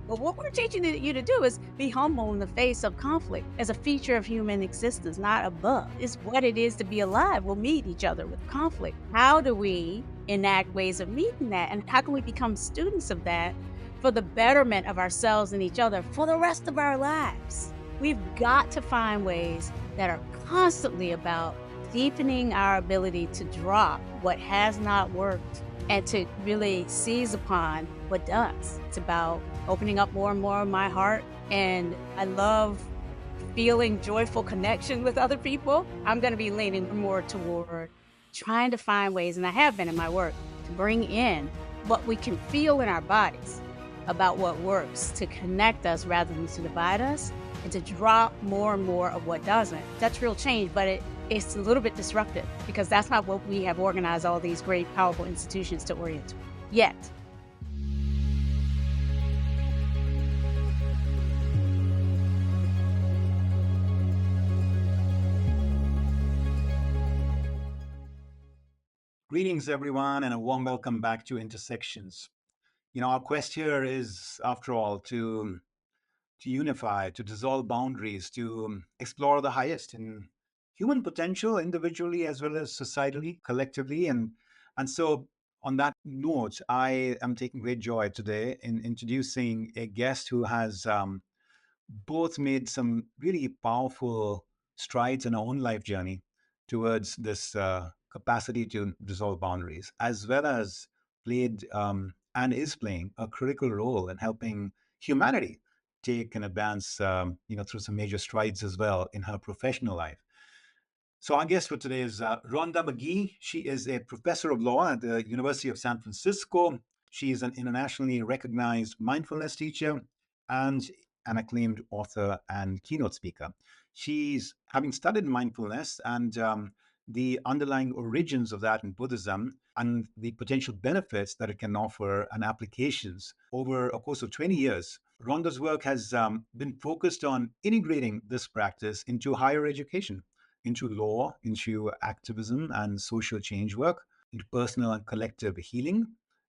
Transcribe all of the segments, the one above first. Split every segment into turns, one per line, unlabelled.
But what we're teaching you to do is be humble in the face of conflict as a feature of human existence, not a bug. It's what it is to be alive. We'll meet each other with conflict. How do we enact ways of meeting that? And how can we become students of that for the betterment of ourselves and each other for the rest of our lives? We've got to find ways that are constantly about deepening our ability to drop what has not worked and to really seize upon what does. It's about opening up more and more of my heart. And I love feeling joyful connection with other people. I'm going to be leaning more toward trying to find ways, and I have been in my work, to bring in what we can feel in our bodies about what works to connect us rather than to divide us, and to drop more and more of what doesn't. That's real change, but it's a little bit disruptive because that's not what we have organized all these great, powerful institutions to orient to yet.
Greetings, everyone, and a warm welcome back to Intersections. Our quest here is, after all, to unify, to dissolve boundaries, to explore the highest in human potential, individually as well as societally, collectively, and so. On that note, I am taking great joy today in introducing a guest who has both made some really powerful strides in our own life journey towards this capacity to dissolve boundaries, as well as played and is playing a critical role in helping humanity take and advance, through some major strides as well in her professional life. So our guest for today is Rhonda Magee. She is a professor of law at the University of San Francisco. She is an internationally recognized mindfulness teacher and an acclaimed author and keynote speaker. She's having studied mindfulness and the underlying origins of that in Buddhism and the potential benefits that it can offer and applications over a course of 20 years. Rhonda's work has been focused on integrating this practice into higher education, into law, into activism and social change work, into personal and collective healing,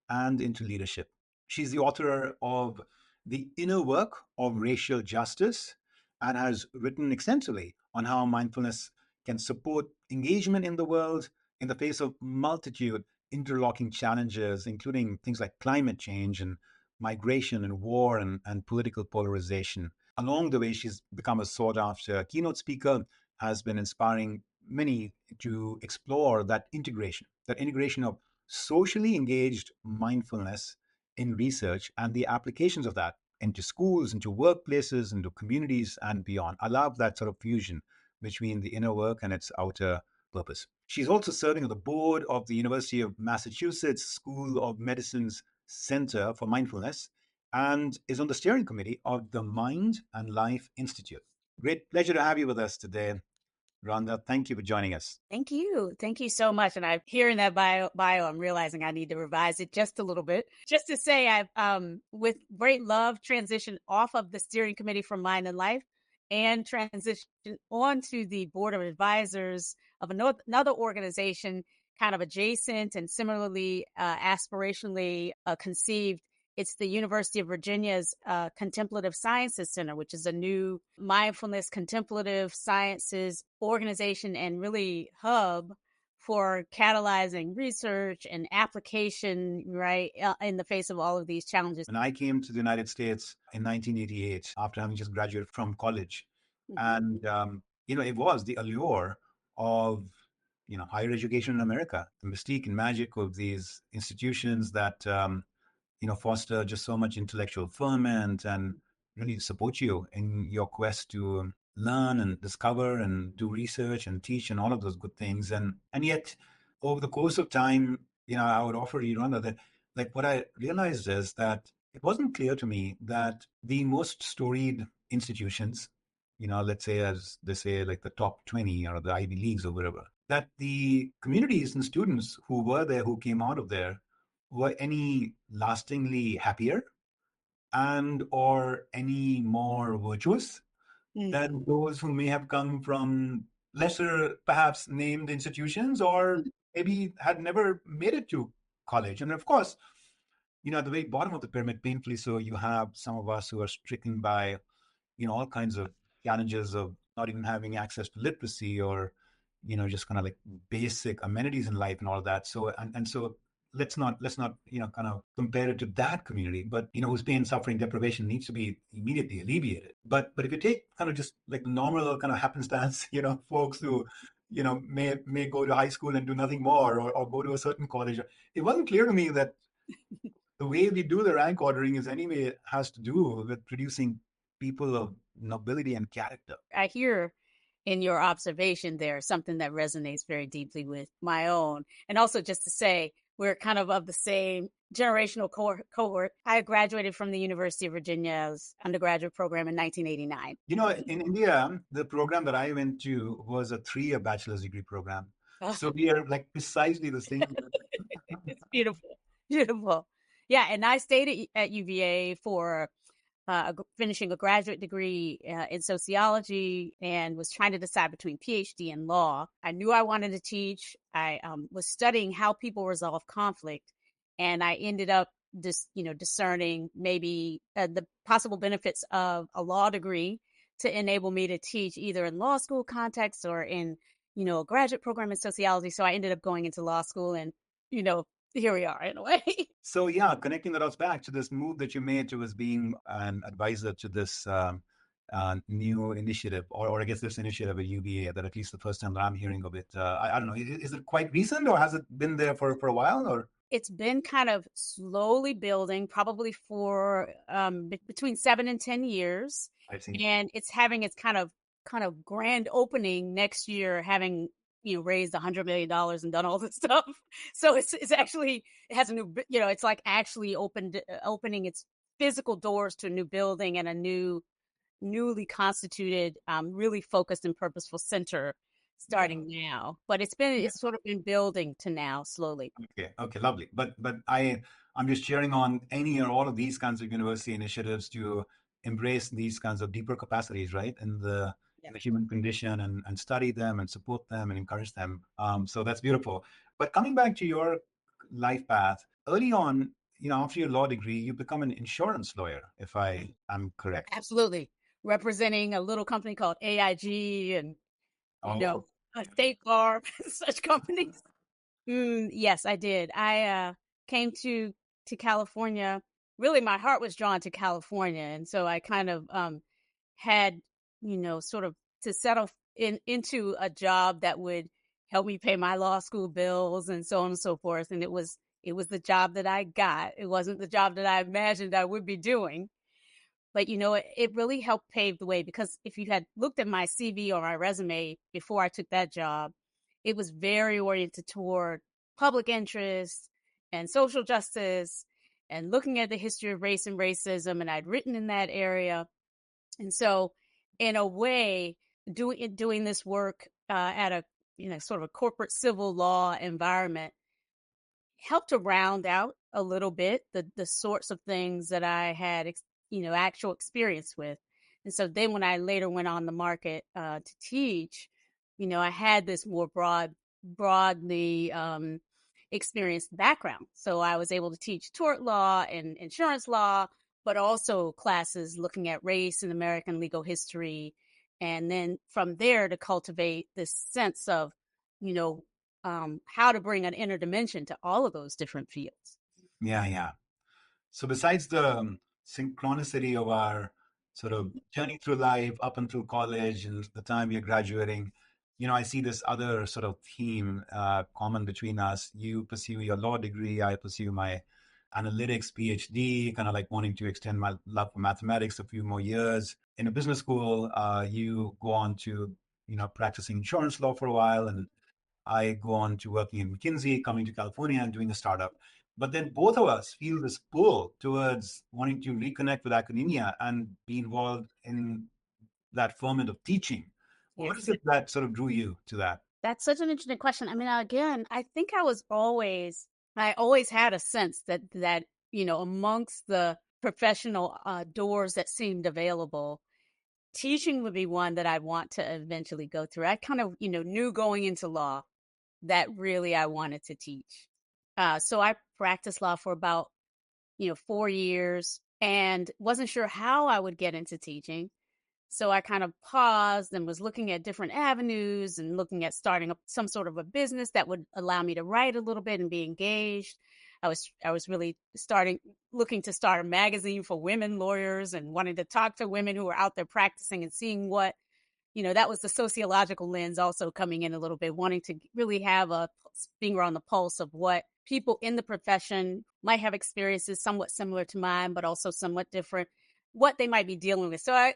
and into leadership. She's the author of The Inner Work of Racial Justice and has written extensively on how mindfulness can support engagement in the world in the face of multitude interlocking challenges, including things like climate change and migration and war and political polarization. Along the way, she's become a sought after keynote speaker, has been inspiring many to explore that integration of socially engaged mindfulness in research and the applications of that into schools, into workplaces, into communities, and beyond. I love that sort of fusion between the inner work and its outer purpose. She's also serving on the board of the University of Massachusetts School of Medicine's Center for Mindfulness and is on the steering committee of the Mind and Life Institute. Great pleasure to have you with us today, Rhonda. Thank you for joining us.
Thank you. Thank you so much. And I'm hearing that bio, I'm realizing I need to revise it just a little bit. Just to say, I've, with great love, transitioned off of the steering committee for Mind and Life and transitioned onto the board of advisors of another organization, kind of adjacent and similarly aspirationally conceived. It's the University of Virginia's Contemplative Sciences Center, which is a new mindfulness contemplative sciences organization and really hub for catalyzing research and application, right, in the face of all of these challenges.
And I came to the United States in 1988 after having just graduated from college. And, it was the allure of, higher education in America, the mystique and magic of these institutions that, foster just so much intellectual ferment and really support you in your quest to learn and discover and do research and teach and all of those good things. And yet, over the course of time, I would offer you, Rhonda, that like what I realized is that it wasn't clear to me that the most storied institutions, let's say as they say, like the top 20 or the Ivy Leagues or whatever, that the communities and students who were there, who came out of there, were any lastingly happier and or any more virtuous than those who may have come from lesser perhaps named institutions or maybe had never made it to college. And of course, at the very bottom of the pyramid, painfully so, you have some of us who are stricken by, all kinds of challenges of not even having access to literacy, or, just kind of like basic amenities in life and all that. So, and so let's not, kind of compare it to that community, but, whose pain, suffering, deprivation needs to be immediately alleviated. But if you take kind of just like normal kind of happenstance, folks who, may go to high school and do nothing more, or go to a certain college, it wasn't clear to me that the way we do the rank ordering is anyway has to do with producing people of nobility and character.
I hear in your observation there something that resonates very deeply with my own. And also, just to say, we're kind of the same generational cohort. I graduated from the University of Virginia's undergraduate program in 1989.
In India, the program that I went to was a 3-year bachelor's degree program.
Oh,
So we are like precisely the same.
it's beautiful. Beautiful. Yeah. And I stayed at UVA for finishing a graduate degree in sociology, and was trying to decide between PhD and law. I knew I wanted to teach. I was studying how people resolve conflict, and I ended up discerning maybe the possible benefits of a law degree to enable me to teach either in law school context or in a graduate program in sociology. So I ended up going into law school, and here we are in a way.
So yeah, connecting the dots back to this move that you made towards being an advisor to this new initiative, or I guess this initiative at UVA, that at least the first time that I'm hearing of it. I don't know, is it quite recent, or has it been there for a while, or?
It's been kind of slowly building, probably for between 7 and 10 years,
I've seen.
and it's having its kind of grand opening next year, having raised $100 million and done all this stuff. So it's actually, it has a new, it's like actually opening its physical doors to a new building and a newly constituted, really focused and purposeful center starting now. But it's sort of been building to now slowly.
Okay, lovely. But I'm just cheering on any or all of these kinds of university initiatives to embrace these kinds of deeper capacities, right? In the human condition, and study them and support them and encourage them. So that's beautiful. But coming back to your life path, early on, after your law degree, you become an insurance lawyer, if I am correct.
Absolutely. Representing a little company called AIG and,
Oh,
a State Farm, such companies. Yes, I did. I came to California. Really, my heart was drawn to California, and so I kind of had, sort of to settle into a job that would help me pay my law school bills and so on and so forth. And it was the job that I got. It wasn't the job that I imagined I would be doing. But it really helped pave the way, because if you had looked at my CV or my resume before I took that job, it was very oriented toward public interest and social justice and looking at the history of race and racism. And I'd written in that area. And so, in a way, doing this work at a sort of a corporate civil law environment helped to round out a little bit the sorts of things that I had actual experience with. And so then when I later went on the market to teach, I had this more broadly experienced background. So I was able to teach tort law and insurance law, but also classes looking at race and American legal history. And then from there to cultivate this sense of, how to bring an inner dimension to all of those different fields.
yeah. So besides the synchronicity of our sort of journey through life up until college and the time we are graduating, I see this other sort of theme common between us. You pursue your law degree, I pursue my analytics PhD, kind of like wanting to extend my love for mathematics a few more years. In a business school, you go on to, practicing insurance law for a while, and I go on to working in McKinsey, coming to California and doing a startup. But then both of us feel this pull towards wanting to reconnect with academia and be involved in that ferment of teaching. What is
Yes.
it that sort of drew you to that?
That's such an interesting question. I mean, again, I think I always had a sense that amongst the professional doors that seemed available, teaching would be one that I'd want to eventually go through. I kind of, knew going into law that really I wanted to teach. So I practiced law for about 4 years, and wasn't sure how I would get into teaching. So I kind of paused and was looking at different avenues and looking at starting up some sort of a business that would allow me to write a little bit and be engaged. I was really looking to start a magazine for women lawyers and wanting to talk to women who were out there practicing and seeing what, that was the sociological lens also coming in a little bit, wanting to really have a finger on the pulse of what people in the profession might have experiences somewhat similar to mine, but also somewhat different, what they might be dealing with. So I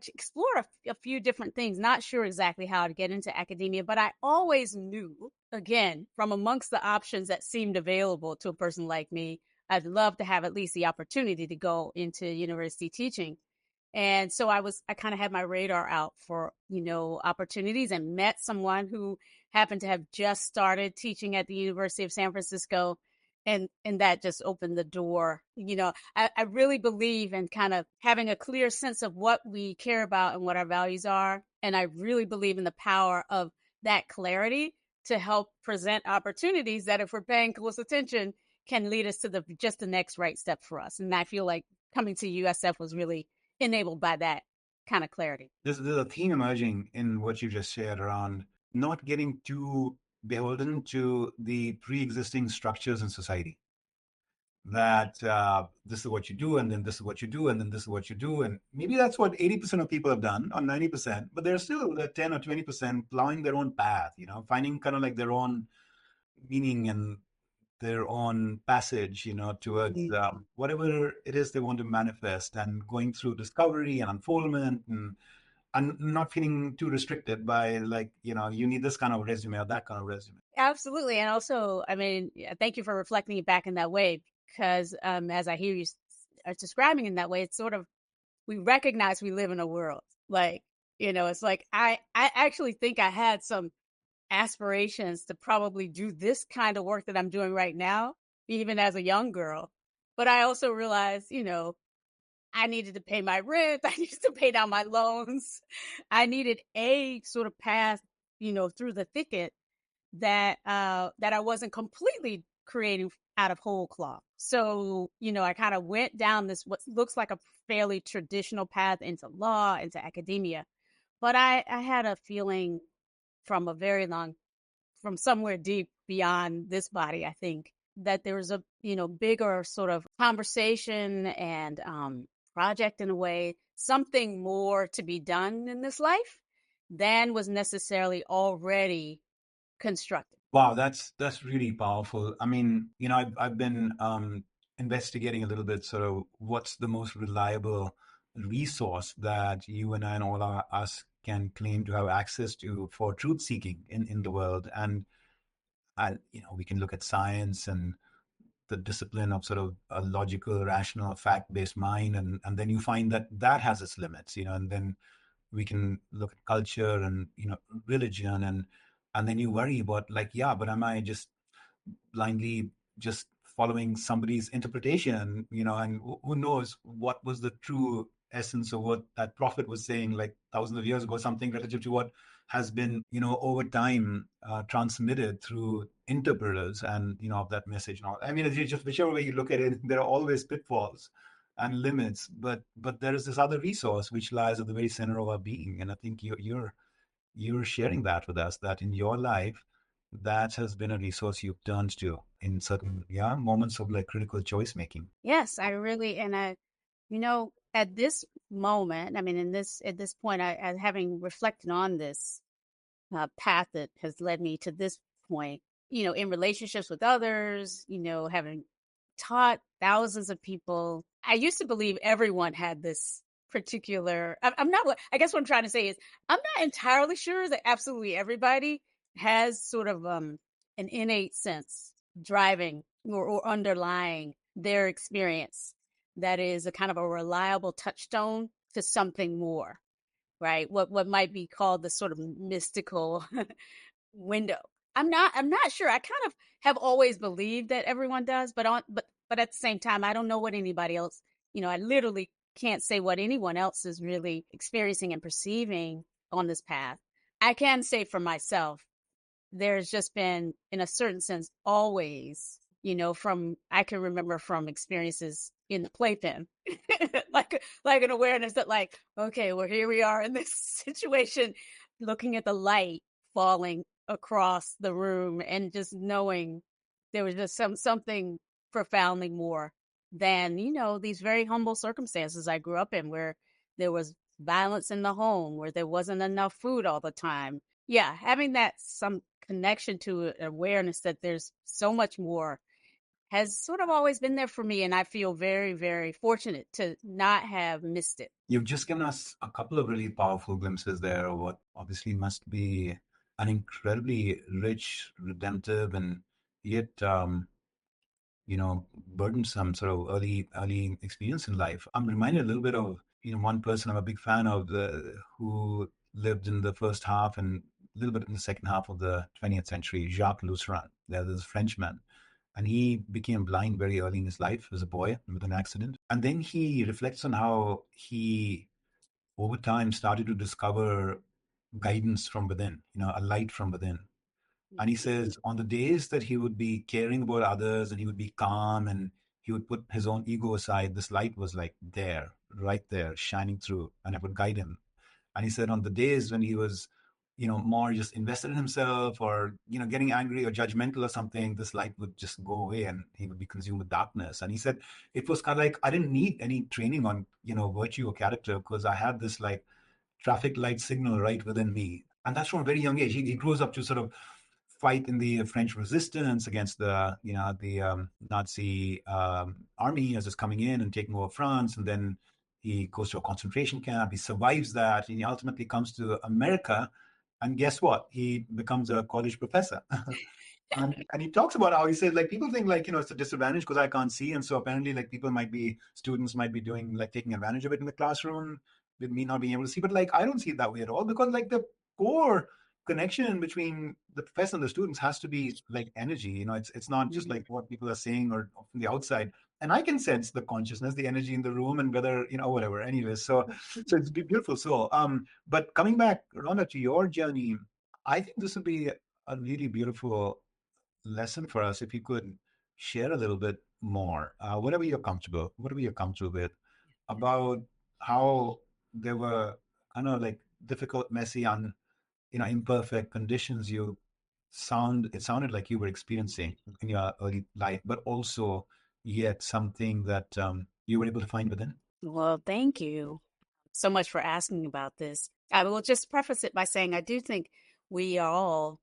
explore a few different things, not sure exactly how to get into academia, but I always knew, again, from amongst the options that seemed available to a person like me, I'd love to have at least the opportunity to go into university teaching. And so I kind of had my radar out for, opportunities, and met someone who happened to have just started teaching at the University of San Francisco. And that just opened the door. I really believe in kind of having a clear sense of what we care about and what our values are. And I really believe in the power of that clarity to help present opportunities that, if we're paying close attention, can lead us to the next right step for us. And I feel like coming to USF was really enabled by that kind of clarity.
There's a theme emerging in what you just shared around not getting too beholden to the pre-existing structures in society. That this is what you do, and then this is what you do, and then this is what you do. And maybe that's what 80% of people have done, or 90%, but there's still the 10 or 20% plowing their own path, finding kind of like their own meaning and their own passage, towards whatever it is they want to manifest, and going through discovery and unfoldment, and not feeling too restricted by, like, you need this kind of resume or that kind of resume.
Absolutely. And also, I mean, thank you for reflecting it back in that way, because as I hear you describing in that way, it's sort of, we recognize we live in a world. Like, it's like, I actually think I had some aspirations to probably do this kind of work that I'm doing right now, even as a young girl. But I also realized, I needed to pay my rent. I needed to pay down my loans. I needed a sort of path, through the thicket that I wasn't completely creating out of whole cloth. So, I kind of went down this, what looks like a fairly traditional path into law, into academia. But I had a feeling from from somewhere deep beyond this body, I think, that there was a, bigger sort of conversation and project, in a way, something more to be done in this life than was necessarily already constructed.
Wow, that's really powerful. I mean, I've been investigating a little bit, sort of what's the most reliable resource that you and I and all us can claim to have access to for truth seeking in the world. And we can look at science and the discipline of sort of a logical, rational, fact-based mind, and then you find that that has its limits, and then we can look at culture and religion, and then you worry about, like, yeah, but am I just blindly just following somebody's interpretation, and who knows what was the true essence of what that prophet was saying, like thousands of years ago, something relative to what has been, over time, transmitted through interpreters, and of that message and all. I mean, it's just whichever way you look at it, there are always pitfalls and limits, but there is this other resource which lies at the very center of our being. And I think you're sharing that with us, that in your life, that has been a resource you've turned to in certain, yeah, moments of like critical choice making.
Yes, I really, and at this moment, I mean, at this point, I having reflected on this path that has led me to this point, in relationships with others, having taught thousands of people. I used to believe everyone had this particular, I'm not, I guess what I'm trying to say is, I'm not entirely sure that absolutely everybody has sort of an innate sense driving or underlying their experience that is a kind of a reliable touchstone to something more, right? What might be called the sort of mystical window. I'm not sure. I kind of have always believed that everyone does, but at the same time, I don't know what anybody else, I literally can't say what anyone else is really experiencing and perceiving on this path. I can say for myself, there's just been, in a certain sense, always from I can remember from experiences in the playpen, like an awareness that like, okay, well here we are in this situation, looking at the light falling across the room and just knowing there was just something profoundly more than, these very humble circumstances I grew up in where there was violence in the home, where there wasn't enough food all the time. Yeah, having that some connection to awareness that there's so much more has sort of always been there for me. And I feel very, very fortunate to not have missed it.
You've just given us a couple of really powerful glimpses there of what obviously must be an incredibly rich, redemptive, and yet burdensome sort of early experience in life. I'm reminded a little bit of, one person I'm a big fan of, who lived in the first half and a little bit in the second half of the 20th century, Jacques Lucien. There's a Frenchman. And he became blind very early in his life as a boy with an accident. And then he reflects on how he, over time, started to discover guidance from within, a light from within. And he says on the days that he would be caring about others and he would be calm and he would put his own ego aside, this light was like there, right there, shining through, and it would guide him. And he said on the days when he was, more just invested in himself or, getting angry or judgmental or something, this light would just go away and he would be consumed with darkness. And he said it was kind of like, I didn't need any training on, virtue or character because I had this like traffic light signal right within me. And that's from a very young age. He grows up to sort of fight in the French resistance against the Nazi army as it's coming in and taking over France, and then he goes to a concentration camp. He survives that, and he ultimately comes to America. And guess what? He becomes a college professor. And he talks about how he says, like, people think like, it's a disadvantage because I can't see. And so apparently like students might be doing like taking advantage of it in the classroom with me not being able to see. But like, I don't see it that way at all because like the core connection between the professor and the students has to be like energy. It's not just like what people are saying or from the outside. And I can sense the consciousness, the energy in the room, and whether whatever. Anyways, so it's beautiful. So, but coming back, Rhonda, to your journey, I think this would be a really beautiful lesson for us if you could share a little bit more, whatever you're comfortable with, about how there were kind of like difficult, messy, imperfect conditions it sounded like you were experiencing in your early life, but also yet something that you were able to find within.
Well, thank you so much for asking about this. I will just preface it by saying I do think we are all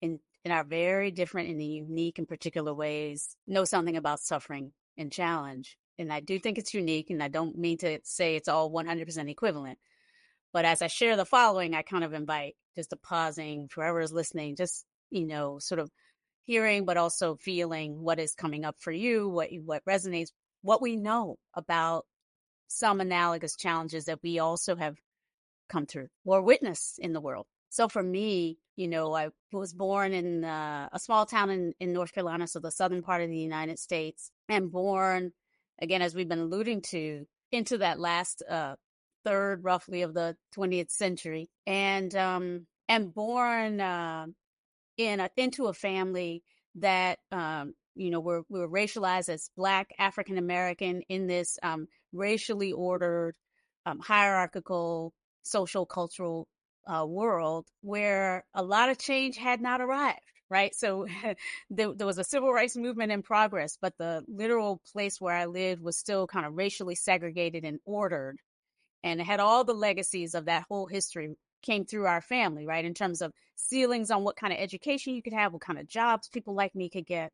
in our very different and unique and particular ways know something about suffering and challenge. And I do think it's unique, and I don't mean to say it's all 100% equivalent. But as I share the following, I kind of invite just a pausing for whoever is listening, just, sort of hearing, but also feeling what is coming up for you, what resonates, what we know about some analogous challenges that we also have come through or witnessed in the world. So for me, I was born in a small town in North Carolina, so the southern part of the United States, and born, again, as we've been alluding to, into that last third, roughly, of the 20th century, and born into a family that were racialized as Black African American in this racially ordered, hierarchical, social cultural world where a lot of change had not arrived. Right. So there was a civil rights movement in progress, but the literal place where I lived was still kind of racially segregated and ordered. And it had all the legacies of that whole history came through our family, right? In terms of ceilings on what kind of education you could have, what kind of jobs people like me could get,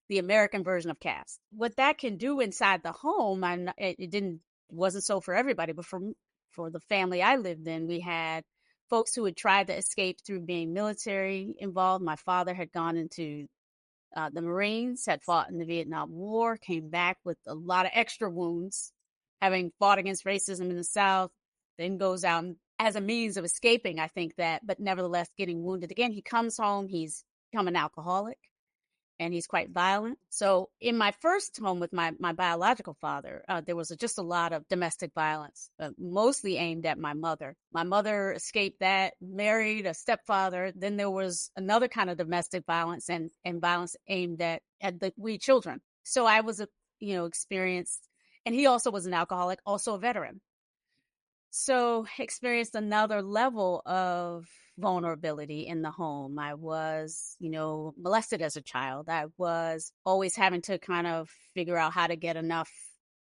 the American version of caste. What that can do inside the home, wasn't so for everybody, but for the family I lived in, we had folks who had tried to escape through being military involved. My father had gone into the Marines, had fought in the Vietnam War, came back with a lot of extra wounds, having fought against racism in the South, then goes out as a means of escaping, I think that, but nevertheless getting wounded again. He comes home, he's become an alcoholic. and he's quite violent. So in my first home with my biological father, there was just a lot of domestic violence, mostly aimed at my mother. My mother escaped that, married a stepfather. Then there was another kind of domestic violence and violence aimed at we children. So I was experienced, and he also was an alcoholic, also a veteran. So experienced another level of vulnerability in the home. I was, molested as a child. I was always having to kind of figure out how to get enough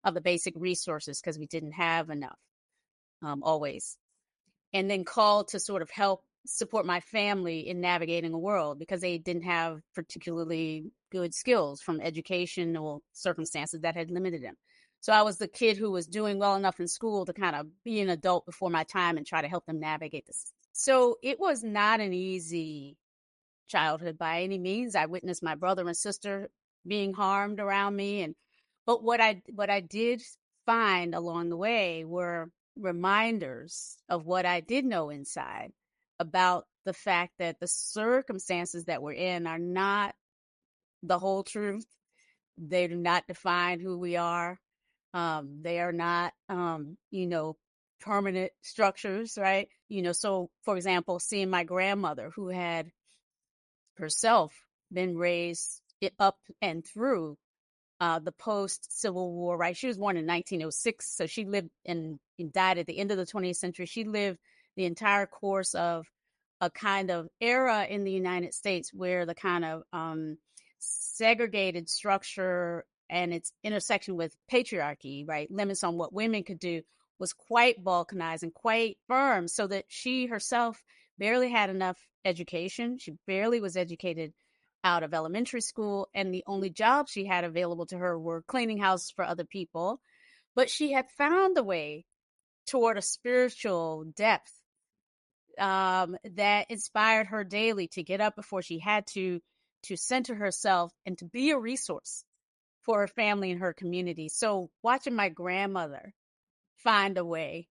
of the basic resources because we didn't have enough, always. And then called to sort of help support my family in navigating a world because they didn't have particularly good skills from educational circumstances that had limited them. So I was the kid who was doing well enough in school to kind of be an adult before my time and try to help them navigate this. So it was not an easy childhood by any means. I witnessed my brother and sister being harmed around me, and but what I did find along the way were reminders of what I did know inside about the fact that the circumstances that we're in are not the whole truth. They do not define who we are. They are not, permanent structures, right? So for example, seeing my grandmother who had herself been raised up and through the post Civil War, right? She was born in 1906, so she lived and died at the end of the 20th century. She lived the entire course of a kind of era in the United States where the kind of segregated structure and its intersection with patriarchy, right, limits on what women could do, was quite balkanized and quite firm, so that she herself barely had enough education. She barely was educated out of elementary school, and the only jobs she had available to her were cleaning houses for other people. But she had found a way toward a spiritual depth that inspired her daily to get up before she had to center herself and to be a resource for her family and her community. So watching my grandmother find a way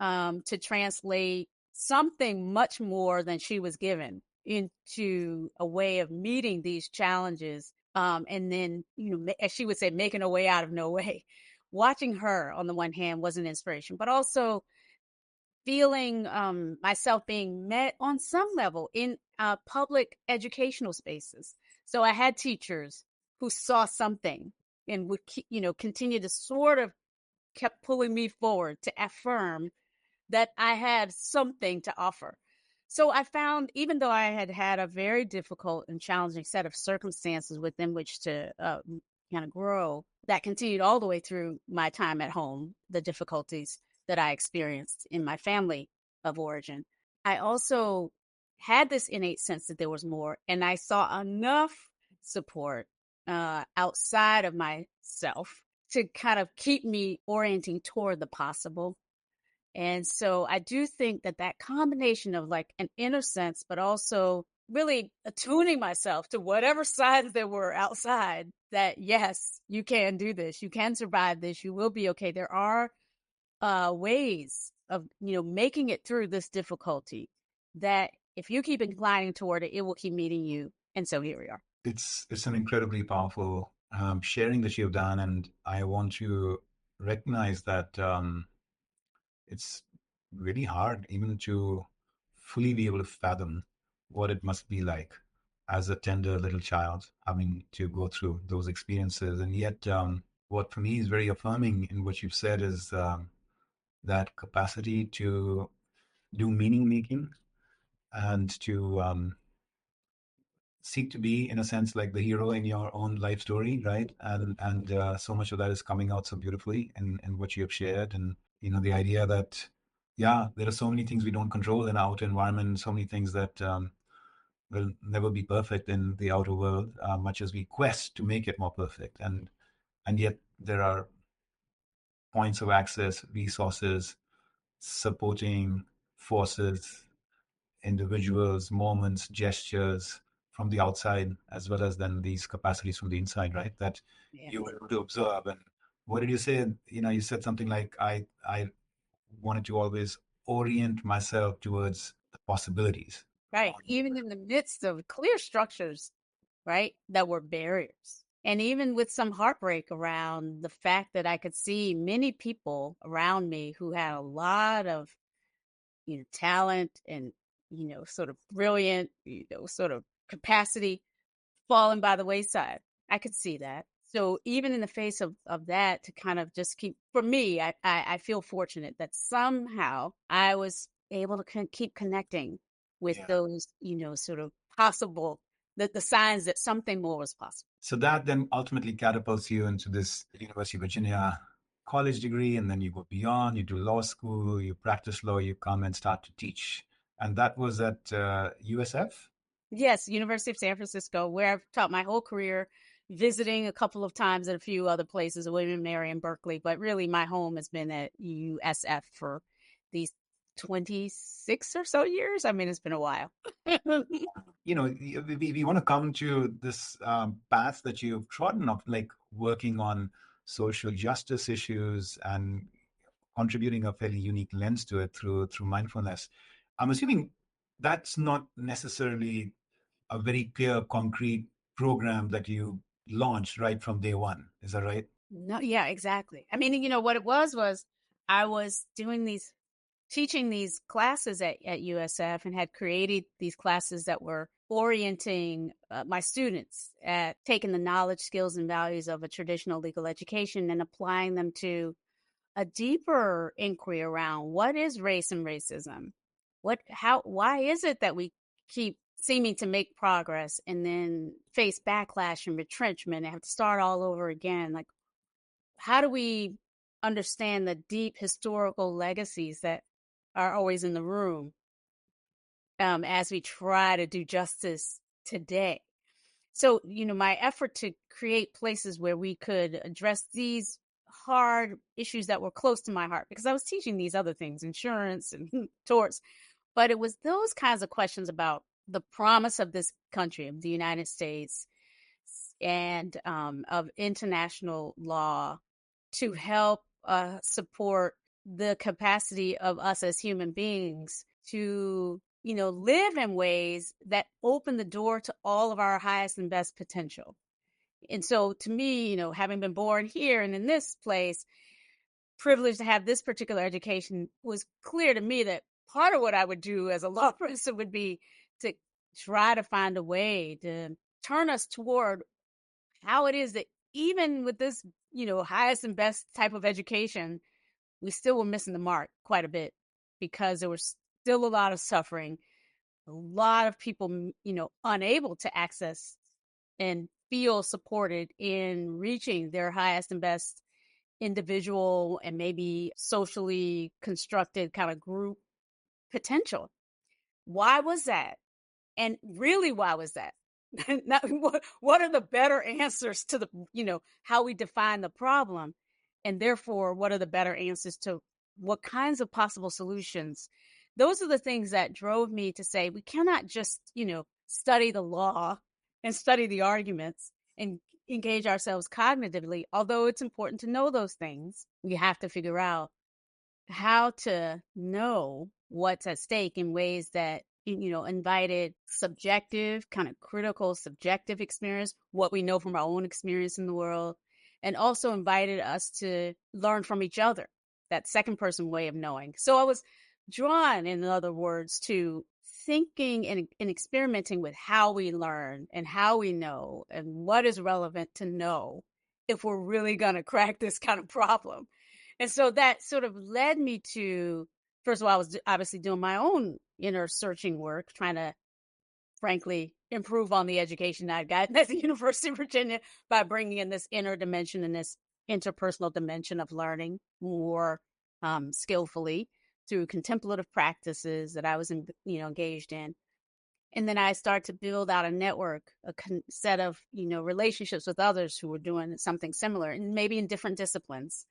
to translate something much more than she was given into a way of meeting these challenges. And then, as she would say, making a way out of no way. Watching her, on the one hand, was an inspiration, but also feeling myself being met on some level in public educational spaces. So I had teachers who saw something and would, continue to sort of kept pulling me forward to affirm that I had something to offer. So I found, even though I had had a very difficult and challenging set of circumstances within which to kind of grow, that continued all the way through my time at home, the difficulties that I experienced in my family of origin. I also had this innate sense that there was more, and I saw enough support outside of myself to kind of keep me orienting toward the possible. And so I do think that that combination of like an inner sense, but also really attuning myself to whatever sides there were outside, that yes, you can do this, you can survive this, you will be okay. There are ways of, making it through this difficulty that if you keep inclining toward it, it will keep meeting you. And so here we are.
It's an incredibly powerful sharing that you've done, and I want to recognize that it's really hard even to fully be able to fathom what it must be like as a tender little child having to go through those experiences. And yet, what for me is very affirming in what you've said is that capacity to do meaning making and to seek to be, in a sense, like the hero in your own life story, right? And so much of that is coming out so beautifully in what you have shared. And the idea that, yeah, there are so many things we don't control in our outer environment, so many things that will never be perfect in the outer world, much as we quest to make it more perfect. And yet there are points of access, resources, supporting forces, individuals, moments, gestures from the outside, as well as then these capacities from the inside, right? That
Yeah.
you were able to observe. And what did you say? You said something like, I wanted to always orient myself towards the possibilities.
Right. Even in the midst of clear structures, right? That were barriers. And even with some heartbreak around the fact that I could see many people around me who had a lot of, talent and, sort of brilliant, sort of capacity falling by the wayside. I could see that. So even in the face of that, to kind of just keep, for me, I feel fortunate that somehow I was able to keep connecting with
Yeah.
those, sort of possible, the signs that something more was possible.
So that then ultimately catapults you into this University of Virginia college degree, and then you go beyond, you do law school, you practice law, you come and start to teach. And that was at USF?
Yes, University of San Francisco, where I've taught my whole career, visiting a couple of times at a few other places, William and Mary and Berkeley, but really my home has been at USF for these 26 or so years. I mean, it's been a while.
We want to come to this path that you've trodden of like working on social justice issues and contributing a fairly unique lens to it through mindfulness. I'm assuming that's not necessarily a very clear, concrete program that you launched right from day one. Is that right?
No, yeah, exactly. I mean, what it was I was teaching these classes at USF and had created these classes that were orienting my students at taking the knowledge, skills, and values of a traditional legal education and applying them to a deeper inquiry around what is race and racism? Why is it that we keep seeming to make progress and then face backlash and retrenchment and have to start all over again? Like, how do we understand the deep historical legacies that are always in the room as we try to do justice today? So, my effort to create places where we could address these hard issues that were close to my heart, because I was teaching these other things, insurance and torts, but it was those kinds of questions about the promise of this country, of the United States, and of international law to help support the capacity of us as human beings to, live in ways that open the door to all of our highest and best potential. And so to me, having been born here and in this place, privileged to have this particular education, was clear to me that part of what I would do as a law professor would be to try to find a way to turn us toward how it is that even with this, highest and best type of education, we still were missing the mark quite a bit because there was still a lot of suffering, a lot of people, unable to access and feel supported in reaching their highest and best individual and maybe socially constructed kind of group potential. Why was that? And really, why was that? Now, what are the better answers to the, how we define the problem? And therefore, what are the better answers to what kinds of possible solutions? Those are the things that drove me to say we cannot just, study the law and study the arguments and engage ourselves cognitively. Although it's important to know those things, we have to figure out how to know what's at stake in ways that invited subjective, kind of critical subjective experience, what we know from our own experience in the world, and also invited us to learn from each other, that second person way of knowing. So I was drawn, in other words, to thinking and experimenting with how we learn and how we know and what is relevant to know if we're really going to crack this kind of problem. And so that sort of led me to, first of all, I was obviously doing my own inner searching work, trying to, frankly, improve on the education I'd gotten at the University of Virginia by bringing in this inner dimension and this interpersonal dimension of learning more skillfully through contemplative practices that I was, engaged in. And then I started to build out a network, set of, relationships with others who were doing something similar, and maybe in different disciplines,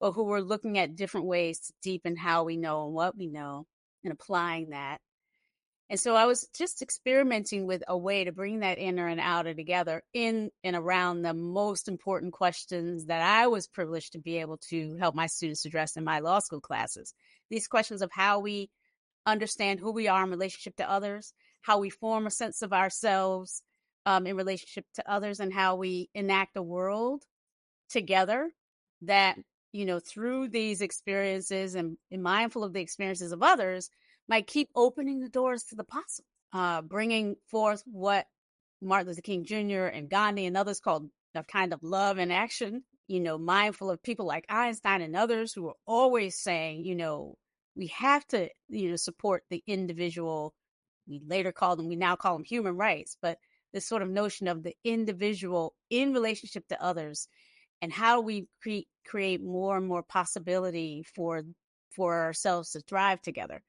or who were looking at different ways to deepen how we know and what we know and applying that. And so I was just experimenting with a way to bring that inner and outer together in and around the most important questions that I was privileged to be able to help my students address in my law school classes. These questions of how we understand who we are in relationship to others, how we form a sense of ourselves, in relationship to others and how we enact a world together that, through these experiences and mindful of the experiences of others, might keep opening the doors to the possible, bringing forth what Martin Luther King Jr. and Gandhi and others called a kind of love in action, mindful of people like Einstein and others who are always saying, we have to, support the individual. We now call them human rights, but this sort of notion of the individual in relationship to others and how we create more and more possibility for ourselves to thrive together.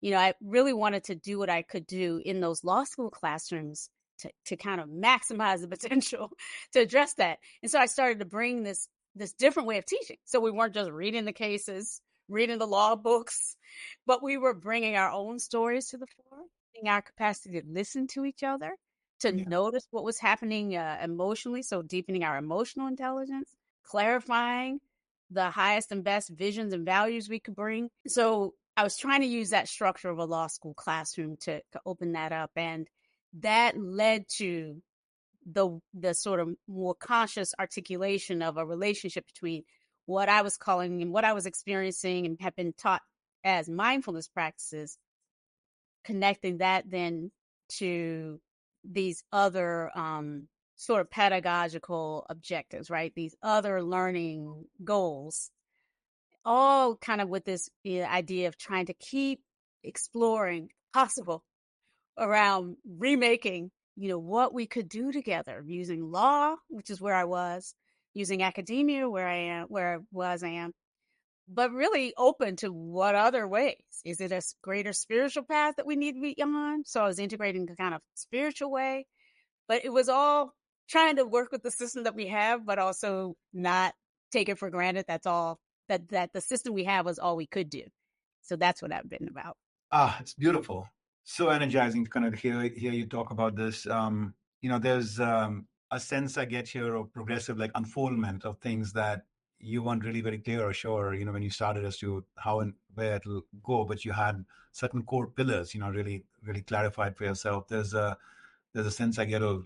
I really wanted to do what I could do in those law school classrooms to kind of maximize the potential to address that. And so I started to bring this different way of teaching. So we weren't just reading the cases, reading the law books, but we were bringing our own stories to the fore, our capacity to listen to each other, to
Yeah.
notice what was happening emotionally. So deepening our emotional intelligence, clarifying the highest and best visions and values we could bring. So I was trying to use that structure of a law school classroom to open that up. And that led to the sort of more conscious articulation of a relationship between what I was calling and what I was experiencing and have been taught as mindfulness practices, connecting that then to these other sort of pedagogical objectives, right? These other learning goals, all kind of with this idea of trying to keep exploring possible around remaking, what we could do together using law, which is where I was, using academia, I am, but really open to what other ways. Is it a greater spiritual path that we need to be on? So I was integrating the kind of spiritual way, but it was all trying to work with the system that we have, but also not take it for granted. That's all that the system we have was all we could do. So that's what I've been about.
Ah, it's beautiful. So energizing to kind of hear you talk about this. There's a sense I get here of progressive like unfoldment of things that you weren't really very clear or sure, when you started as to how and where it'll go, but you had certain core pillars, really, really clarified for yourself. There's a sense I get of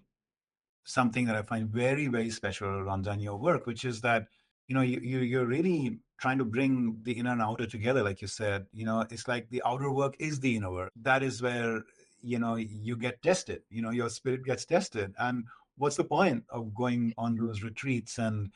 something that I find very, very special, Rhonda, in your work, which is that, you're really trying to bring the inner and outer together, like you said. It's like the outer work is the inner work. That is where, you get tested, your spirit gets tested. And what's the point of going on those retreats and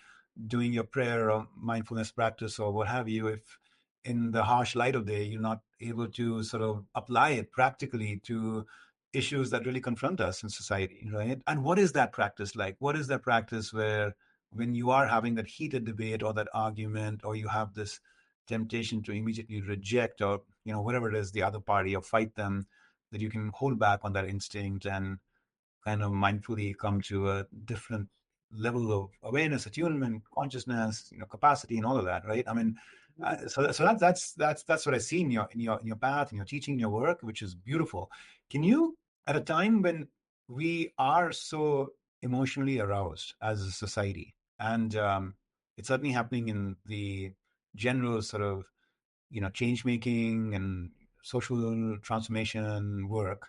doing your prayer or mindfulness practice or what have you, if in the harsh light of day, you're not able to sort of apply it practically to issues that really confront us in society, right? And what is that practice like? What is that practice where when you are having that heated debate or that argument, or you have this temptation to immediately reject or, whatever it is, the other party or fight them, that you can hold back on that instinct and kind of mindfully come to a different level of awareness, attunement, consciousness, capacity, and all of that, right? I mean, that's what I see in your path, in your teaching, in your work, which is beautiful. Can you, at a time when we are so emotionally aroused as a society, and it's certainly happening in the general sort of change making and social transformation work,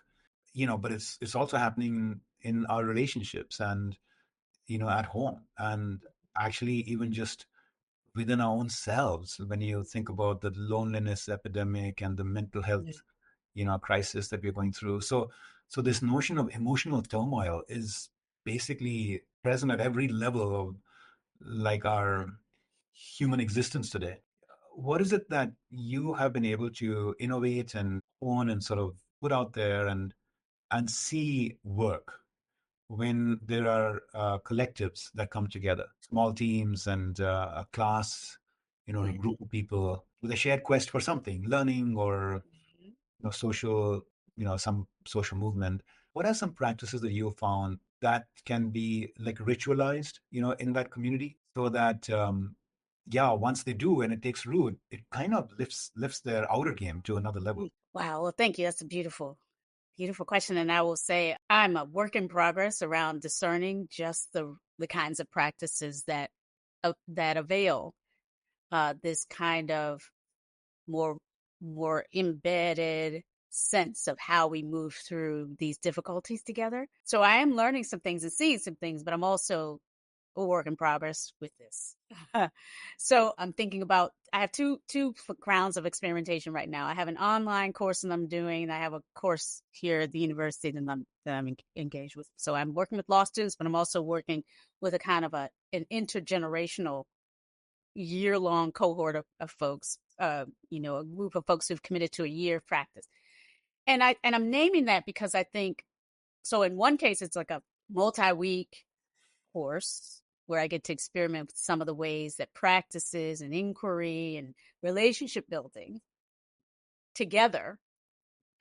but it's also happening in our relationships and at home, and actually even just within our own selves, when you think about the loneliness epidemic and the mental health crisis that we're going through. So this notion of emotional turmoil is basically present at every level of like our human existence today. What is it that you have been able to innovate and own and sort of put out there and see work when there are collectives that come together, small teams and a class, a group of people with a shared quest for something, learning or social, some social movement? What are some practices that you found that can be like ritualized, in that community, so that yeah, once they do and it takes root, it kind of lifts their outer game to another level.
Wow. Well, thank you. That's a beautiful, beautiful question. And I will say I'm a work in progress around discerning just the kinds of practices that avail this kind of more more embedded sense of how we move through these difficulties together. So I am learning some things and seeing some things, but I'm also a work in progress with this. So I'm thinking about, I have two grounds of experimentation right now. I have an online course that I'm doing, and I have a course here at the university that I'm engaged with. So I'm working with law students, but I'm also working with a kind of an intergenerational year-long cohort of folks, a group of folks who've committed to a year of practice. And I'm naming that because I think, so in one case, it's like a multi-week course where I get to experiment with some of the ways that practices and inquiry and relationship building together,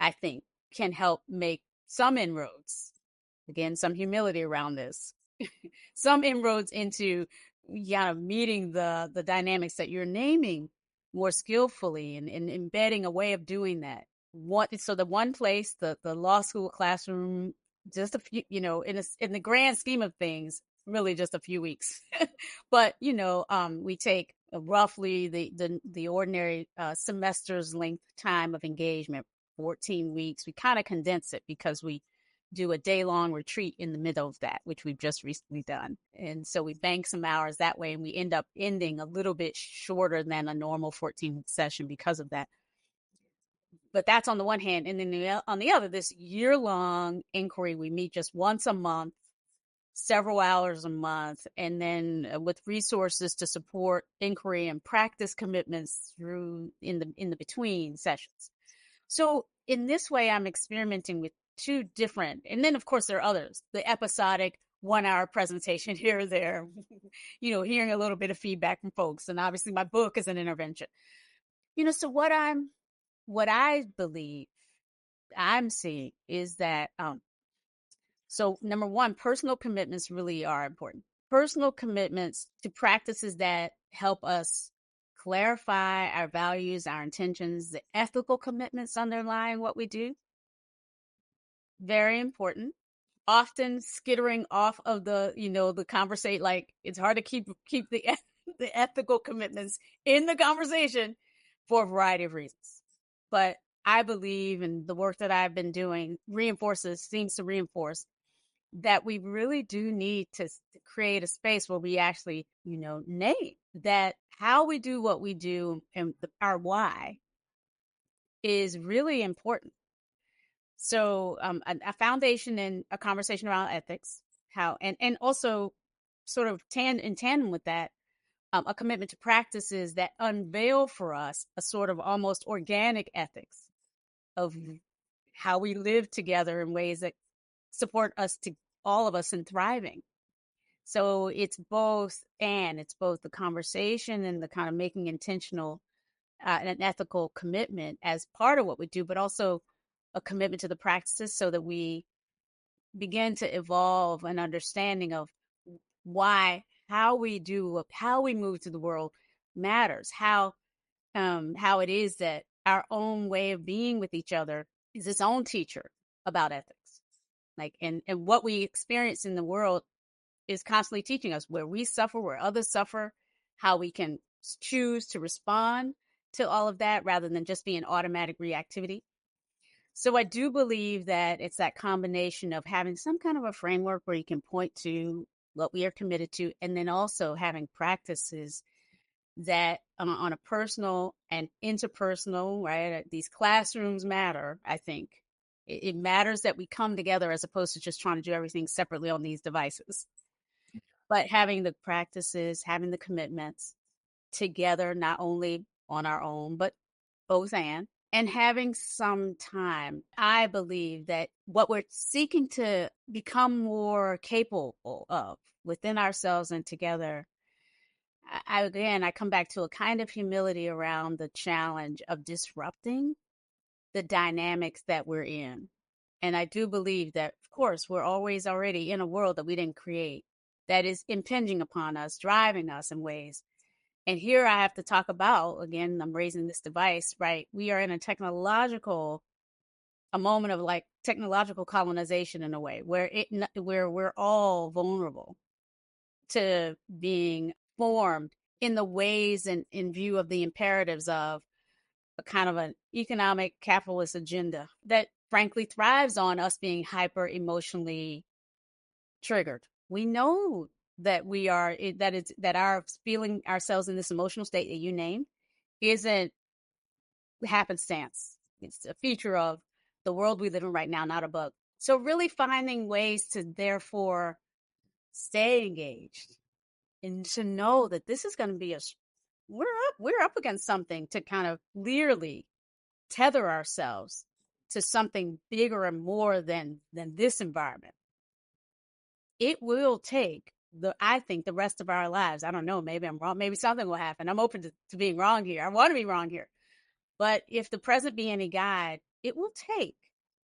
I think, can help make some inroads. Again, some humility around this, some inroads into meeting the dynamics that you're naming more skillfully, and embedding a way of doing that. So the one place, the law school classroom, just a few, in the grand scheme of things, really just a few weeks. But we take roughly the ordinary semester's length time of engagement, 14 weeks. We kind of condense it because we do a day-long retreat in the middle of that, which we've just recently done. And so we bank some hours that way, and we end up ending a little bit shorter than a normal 14-week session because of that. But that's on the one hand. And then on the other, this year-long inquiry, we meet just once a month, several hours a month, and then with resources to support inquiry and practice commitments through in the between sessions. So in this way, I'm experimenting with two different, and then of course there are others, the episodic 1 hour presentation here or there, hearing a little bit of feedback from folks. And obviously my book is an intervention, so what I believe I'm seeing is that, so number one, personal commitments really are important. Personal commitments to practices that help us clarify our values, our intentions, the ethical commitments underlying what we do. Very important. Often skittering off of the conversation, like it's hard to keep the the ethical commitments in the conversation for a variety of reasons. But I believe, and the work that I've been doing seems to reinforce that we really do need to create a space where we actually, name that how we do what we do and our why is really important. So a foundation in a conversation around ethics, how and also sort of in tandem with that, a commitment to practices that unveil for us a sort of almost organic ethics of how we live together in ways that support all of us in thriving. So it's both the conversation and the kind of making intentional and an ethical commitment as part of what we do, but also a commitment to the practices so that we begin to evolve an understanding of how we move through the world matters, how it is that our own way of being with each other is its own teacher about ethics. Like, and what we experience in the world is constantly teaching us where we suffer, where others suffer, how we can choose to respond to all of that rather than just be an automatic reactivity. So I do believe that it's that combination of having some kind of a framework where you can point to what we are committed to, and then also having practices that on a personal and interpersonal, right? These classrooms matter, I think. It matters that we come together as opposed to just trying to do everything separately on these devices. But having the practices, having the commitments together, not only on our own, but both and having some time. I believe that what we're seeking to become more capable of within ourselves and together, I come back to a kind of humility around the challenge of disrupting the dynamics that we're in. And I do believe that, of course, we're always already in a world that we didn't create, that is impinging upon us, driving us in ways. And here I have to talk about, again, I'm raising this device, right? We are in a moment of like technological colonization in a way where we're all vulnerable to being formed in the ways and in view of the imperatives of a kind of an economic capitalist agenda that frankly thrives on us being hyper emotionally triggered. We know that we are that it's that our feeling ourselves in this emotional state that you named isn't happenstance. It's a feature of the world we live in right now, not a bug. So really finding ways to therefore stay engaged and to know that this is going to be we're up against something, to kind of clearly tether ourselves to something bigger and more than this environment. It will take I think the rest of our lives. I don't know, maybe I'm wrong, maybe something will happen. I'm open to being wrong here. I want to be wrong here. But if the present be any guide, it will take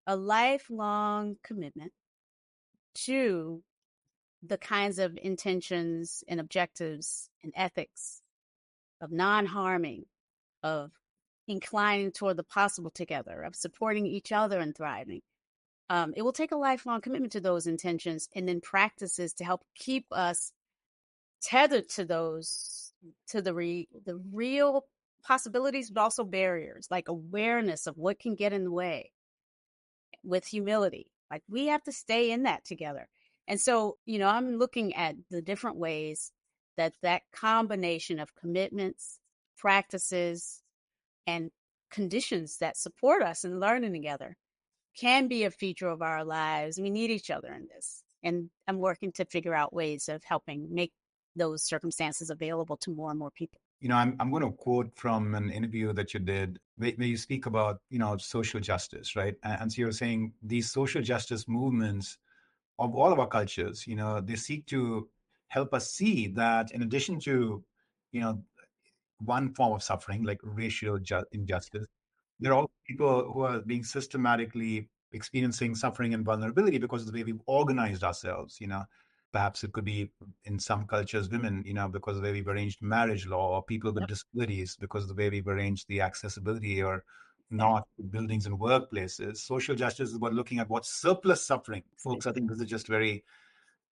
a lifelong commitment to the kinds of intentions and objectives and ethics of non-harming, of inclining toward the possible together, of supporting each other and thriving. It will take a lifelong commitment to those intentions, and then practices to help keep us tethered to those, to the real possibilities, but also barriers, like awareness of what can get in the way, with humility. Like we have to stay in that together. And so, I'm looking at the different ways that combination of commitments, practices, and conditions that support us in learning together can be a feature of our lives. We need each other in this. And I'm working to figure out ways of helping make those circumstances available to more and more people.
I'm going to quote from an interview that you did where you speak about, social justice, right? And so you're saying these social justice movements of all of our cultures, they seek to help us see that in addition to, you know, one form of suffering, like racial injustice, there are also people who are being systematically experiencing suffering and vulnerability because of the way we've organized ourselves. Perhaps it could be in some cultures, women, because of the way we've arranged marriage law, or people with
Yep.
disabilities because of the way we've arranged the accessibility or not buildings and workplaces. Social justice is about looking at what's surplus suffering. Folks, I think this is just very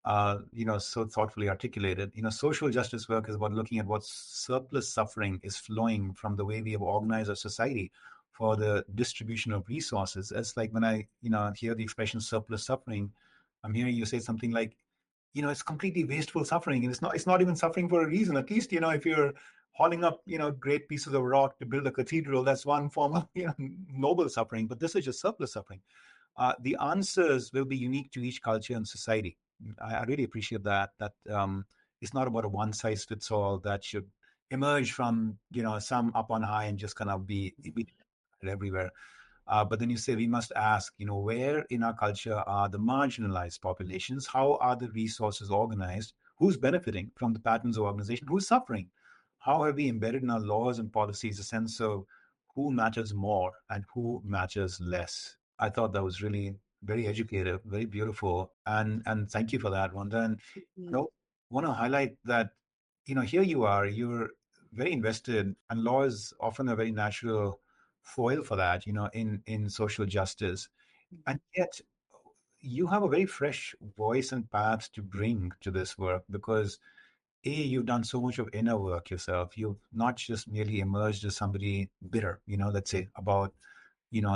so thoughtfully articulated. Social justice work is about looking at what surplus suffering is flowing from the way we have organized our society for the distribution of resources. It's like when I, hear the expression surplus suffering, I'm hearing you say something like, it's completely wasteful suffering, and it's not even suffering for a reason. At least, if you're hauling up, great pieces of rock to build a cathedral, that's one form of, noble suffering. But this is just surplus suffering. The answers will be unique to each culture and society. I really appreciate that. It's not about a one size fits all that should emerge from some up on high and just kind of be everywhere. But then you say we must ask, where in our culture are the marginalized populations? How are the resources organized? Who's benefiting from the patterns of organization? Who's suffering? How have we embedded in our laws and policies a sense of who matters more and who matters less? I thought that was really very educative, very beautiful, and thank you for that, Wanda. And
Mm-hmm.
want to highlight that here you're very invested, and law is often a very natural foil for that, in social justice, and yet you have a very fresh voice and path to bring to this work because you've done so much of inner work yourself. You've not just merely emerged as somebody bitter, let's say, about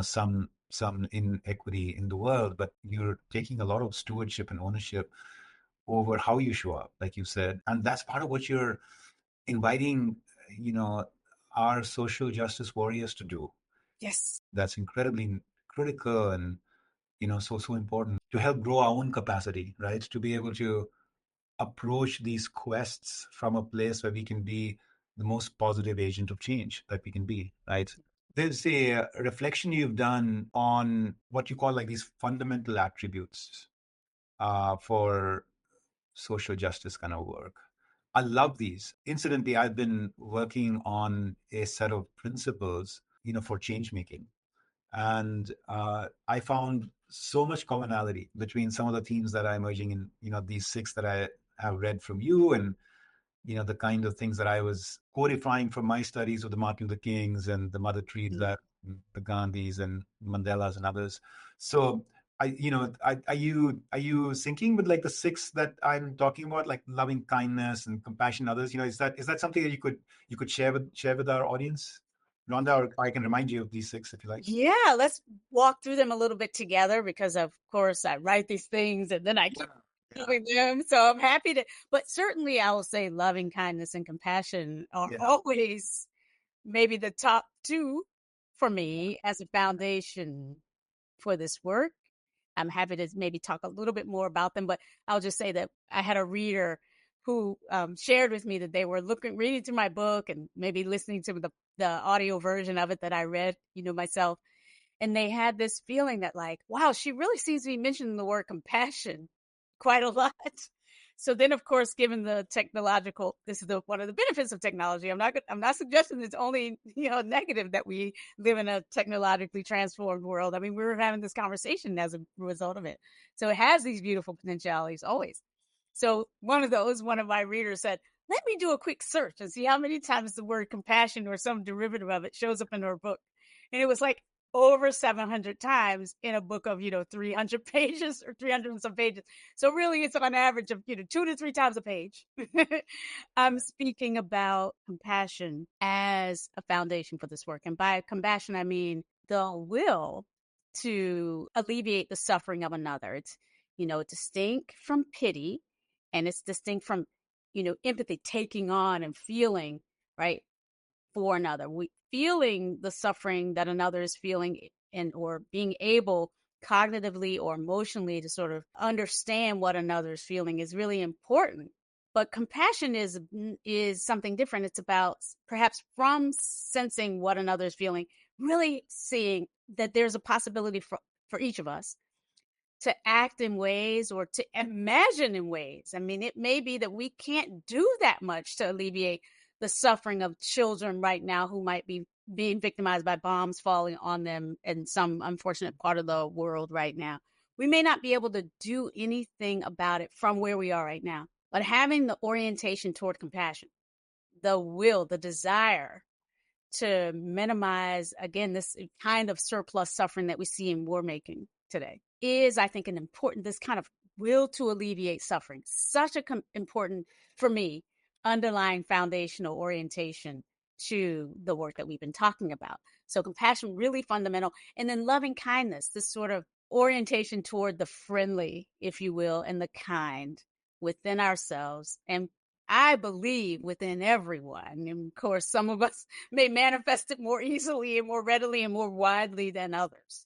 some inequity in the world, but you're taking a lot of stewardship and ownership over how you show up, like you said. And that's part of what you're inviting, you know, our social justice warriors to do.
Yes.
That's incredibly critical and, so important to help grow our own capacity, right? To be able to approach these quests from a place where we can be the most positive agent of change that we can be, right? There's a reflection you've done on what you call like these fundamental attributes for social justice kind of work. I love these. Incidentally, I've been working on a set of principles, for change making. And I found so much commonality between some of the themes that are emerging in, these six that I have read from you, and the kind of things that I was codifying from my studies with the Martin Luther Kings and the Mother Teresa, the Gandhis and Mandelas and others. So are you syncing with like the six that I'm talking about, like loving kindness and compassion others? Is that something that you could share with our audience? Rhonda, or I can remind you of these six if you like.
Yeah, let's walk through them a little bit together because, of course, I write these things and then I keep
Yeah.
doing them. So I'm happy to, but certainly I will say loving kindness and compassion are
Yeah.
always maybe the top two for me as a foundation for this work. I'm happy to maybe talk a little bit more about them, but I'll just say that I had a reader who shared with me that they were reading through my book and maybe listening to the audio version of it that I read, myself. And they had this feeling that like, wow, she really seems to be mentioning the word compassion quite a lot. So then, of course, given the technological, this is one of the benefits of technology. I'm not suggesting it's only negative that we live in a technologically transformed world. I mean, we were having this conversation as a result of it, so it has these beautiful potentialities always. So one of my readers said, "Let me do a quick search and see how many times the word compassion or some derivative of it shows up in her book," and it was like over 700 times in a book of 300 pages or 300 and some pages. So really it's on average of 2 to 3 times a page. I'm speaking about compassion as a foundation for this work, and by compassion I mean the will to alleviate the suffering of another. It's distinct from pity, and it's distinct from empathy, taking on and feeling, right, for another. We feeling the suffering that another is feeling, and or being able cognitively or emotionally to sort of understand what another is feeling is really important. But compassion is something different. It's about perhaps from sensing what another is feeling, really seeing that there's a possibility for each of us to act in ways or to imagine in ways. I mean, it may be that we can't do that much to alleviate the suffering of children right now who might be being victimized by bombs falling on them in some unfortunate part of the world right now. We may not be able to do anything about it from where we are right now, but having the orientation toward compassion, the will, the desire to minimize, again, this kind of surplus suffering that we see in war making today is, I think, an important, this kind of will to alleviate suffering, such a important, for me, underlying foundational orientation to the work that we've been talking about. So compassion, really fundamental. And then loving kindness, this sort of orientation toward the friendly, if you will, and the kind within ourselves, and I believe within everyone. And of course, some of us may manifest it more easily and more readily and more widely than others.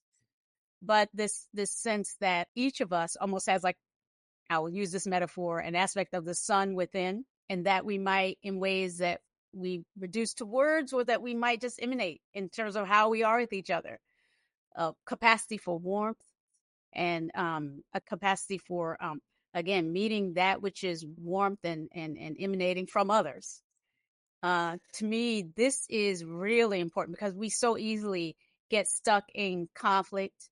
But this sense that each of us almost has, like, I will use this metaphor, an aspect of the sun within, and that we might, in ways that we reduce to words or that we might just emanate in terms of how we are with each other, a capacity for warmth, and a capacity for again meeting that which is warmth and emanating from others. To me, this is really important because we so easily get stuck in conflict,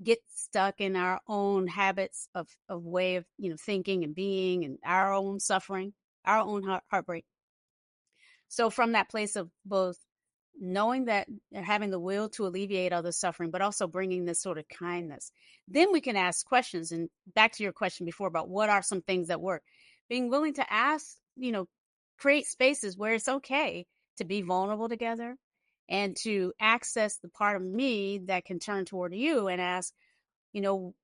get stuck in our own habits of way of thinking and being, and our own suffering, our own heartbreak. So from that place of both knowing that, having the will to alleviate other suffering, but also bringing this sort of kindness, then we can ask questions. And back to your question before about what are some things that work, being willing to ask, create spaces where it's okay to be vulnerable together and to access the part of me that can turn toward you and ask, you know,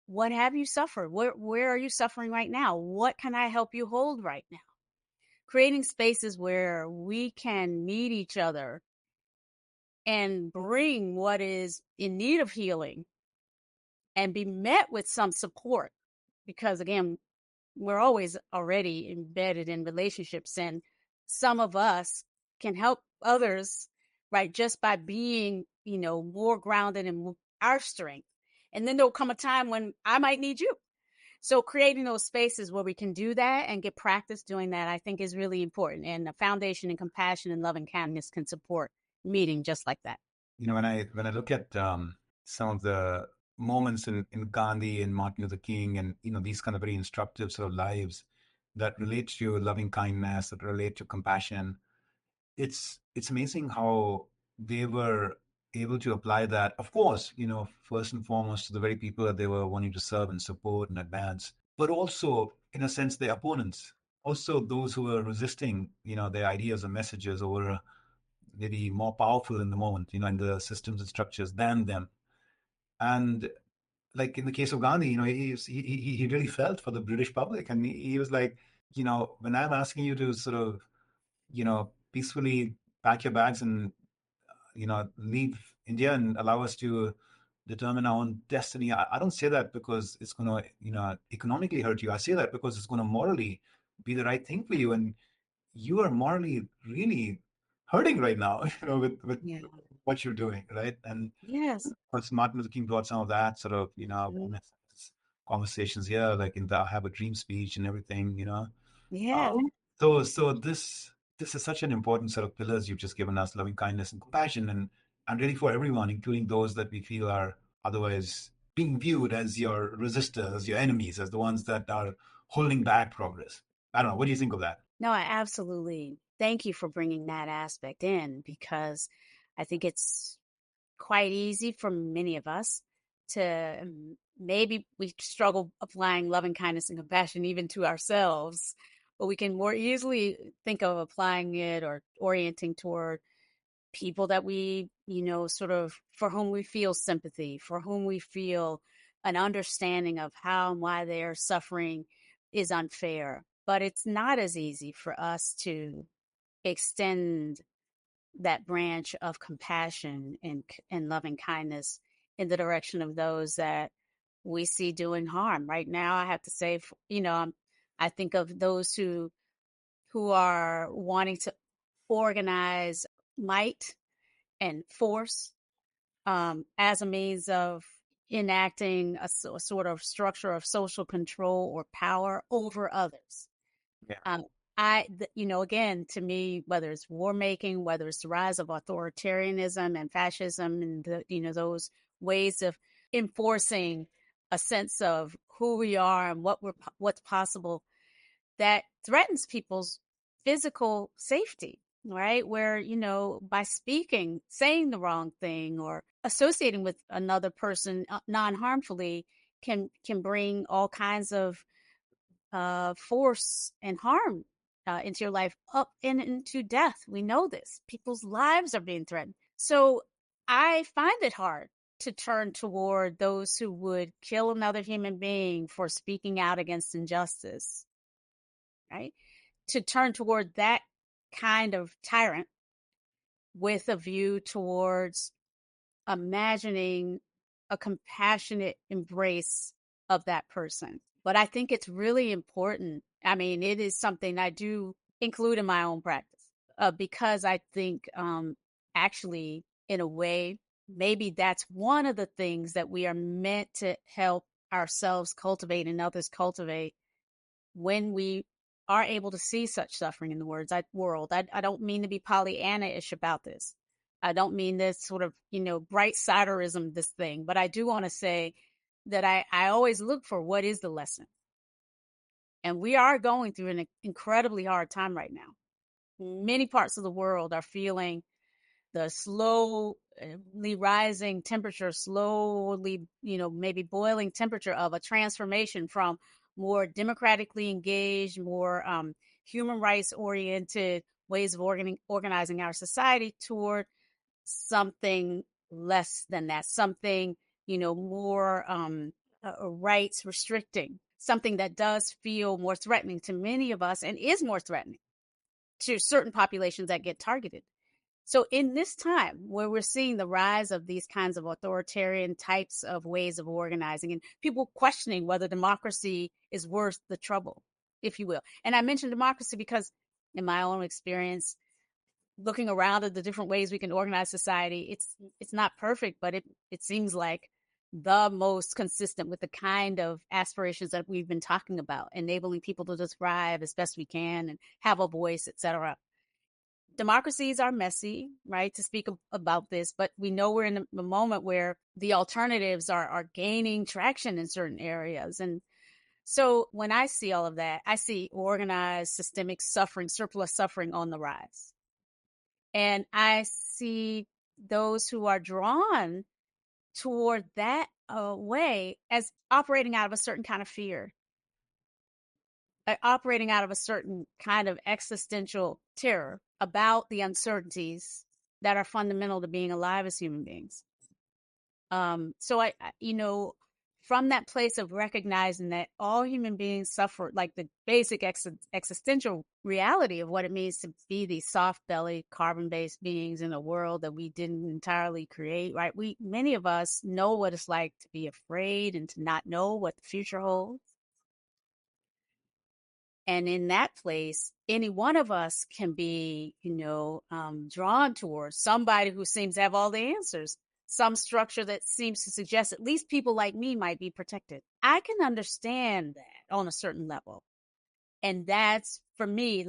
what have you suffered? Where are you suffering right now? What can I help you hold right now? Creating spaces where we can meet each other and bring what is in need of healing and be met with some support. Because again, we're always already embedded in relationships, and some of us can help others, right, just by being, more grounded in our strength. And then there'll come a time when I might need you. So creating those spaces where we can do that and get practice doing that, I think is really important. And the foundation and compassion and love and kindness can support meeting just like that.
When I look at some of the moments in Gandhi and Martin Luther King and these kind of very instructive sort of lives that relate to loving kindness, that relate to compassion, it's amazing how they were able to apply that. Of course, first and foremost to the very people that they were wanting to serve and support and advance, but also in a sense their opponents, also those who were resisting, their ideas and messages over maybe more powerful in the moment, in the systems and structures than them. And like in the case of Gandhi, he really felt for the British public, and he was like, when I'm asking you to sort of, peacefully pack your bags and leave India and allow us to determine our own destiny. I don't say that because it's going to, economically hurt you. I say that because it's going to morally be the right thing for you. And you are morally really hurting right now, with
Yeah.
what you're doing, right? And
Yes.
of course, Martin Luther King brought some of that sort of,
Mhm.
conversations here, like in the I Have a Dream speech and everything.
Yeah.
Um, so this is such an important set of pillars you've just given us: loving kindness and compassion, and really for everyone, including those that we feel are otherwise being viewed as your resistors, your enemies, as the ones that are holding back progress. I don't know. What do you think of that?
No, I absolutely thank you for bringing that aspect in, because I think it's quite easy for many of us to, maybe we struggle applying loving kindness and compassion even to ourselves, but we can more easily think of applying it or orienting toward people that we, sort of for whom we feel sympathy, for whom we feel an understanding of how and why they are suffering is unfair. But it's not as easy for us to extend that branch of compassion and loving kindness in the direction of those that we see doing harm. Right now, I have to say, I think of those who are wanting to organize might and force, as a means of enacting a sort of structure of social control or power over others.
Yeah.
Um, again, to me, whether it's war making, whether it's the rise of authoritarianism and fascism, and those ways of enforcing a sense of who we are and what's possible, that threatens people's physical safety, right? Where, by speaking, saying the wrong thing, or associating with another person non-harmfully can bring all kinds of force and harm into your life, up and into death. We know this. People's lives are being threatened. So I find it hard to turn toward those who would kill another human being for speaking out against injustice, right? To turn toward that kind of tyrant with a view towards imagining a compassionate embrace of that person. But I think it's really important. I mean, it is something I do include in my own practice, because I think, actually, in a way, maybe that's one of the things that we are meant to help ourselves cultivate and others cultivate when we are able to see such suffering in the world. I don't mean to be Pollyanna-ish about this. I don't mean this sort of, bright siderism, this thing, but I do want to say that I always look for what is the lesson. And we are going through an incredibly hard time right now. Many parts of the world are feeling the slowly rising temperature, slowly, maybe boiling temperature of a transformation from more democratically engaged, more human rights oriented ways of organizing our society toward something less than that, something, more rights restricting, something that does feel more threatening to many of us and is more threatening to certain populations that get targeted. So in this time where we're seeing the rise of these kinds of authoritarian types of ways of organizing, and people questioning whether democracy is worth the trouble, if you will. And I mentioned democracy because in my own experience, looking around at the different ways we can organize society, it's not perfect, but it seems like the most consistent with the kind of aspirations that we've been talking about, enabling people to thrive as best we can and have a voice, etc. Democracies are messy, right, to speak about this, but we know we're in a moment where the alternatives are gaining traction in certain areas. And so when I see all of that, I see organized systemic suffering, surplus suffering on the rise. And I see those who are drawn toward that way as operating out of a certain kind of fear, operating out of a certain kind of existential terror about the uncertainties that are fundamental to being alive as human beings. So from that place of recognizing that all human beings suffer, like the basic existential reality of what it means to be these soft-bellied, carbon-based beings in a world that we didn't entirely create, right? Many of us know what it's like to be afraid and to not know what the future holds. And in that place, any one of us can be, drawn towards somebody who seems to have all the answers, some structure that seems to suggest at least people like me might be protected. I can understand that on a certain level. And that's for me,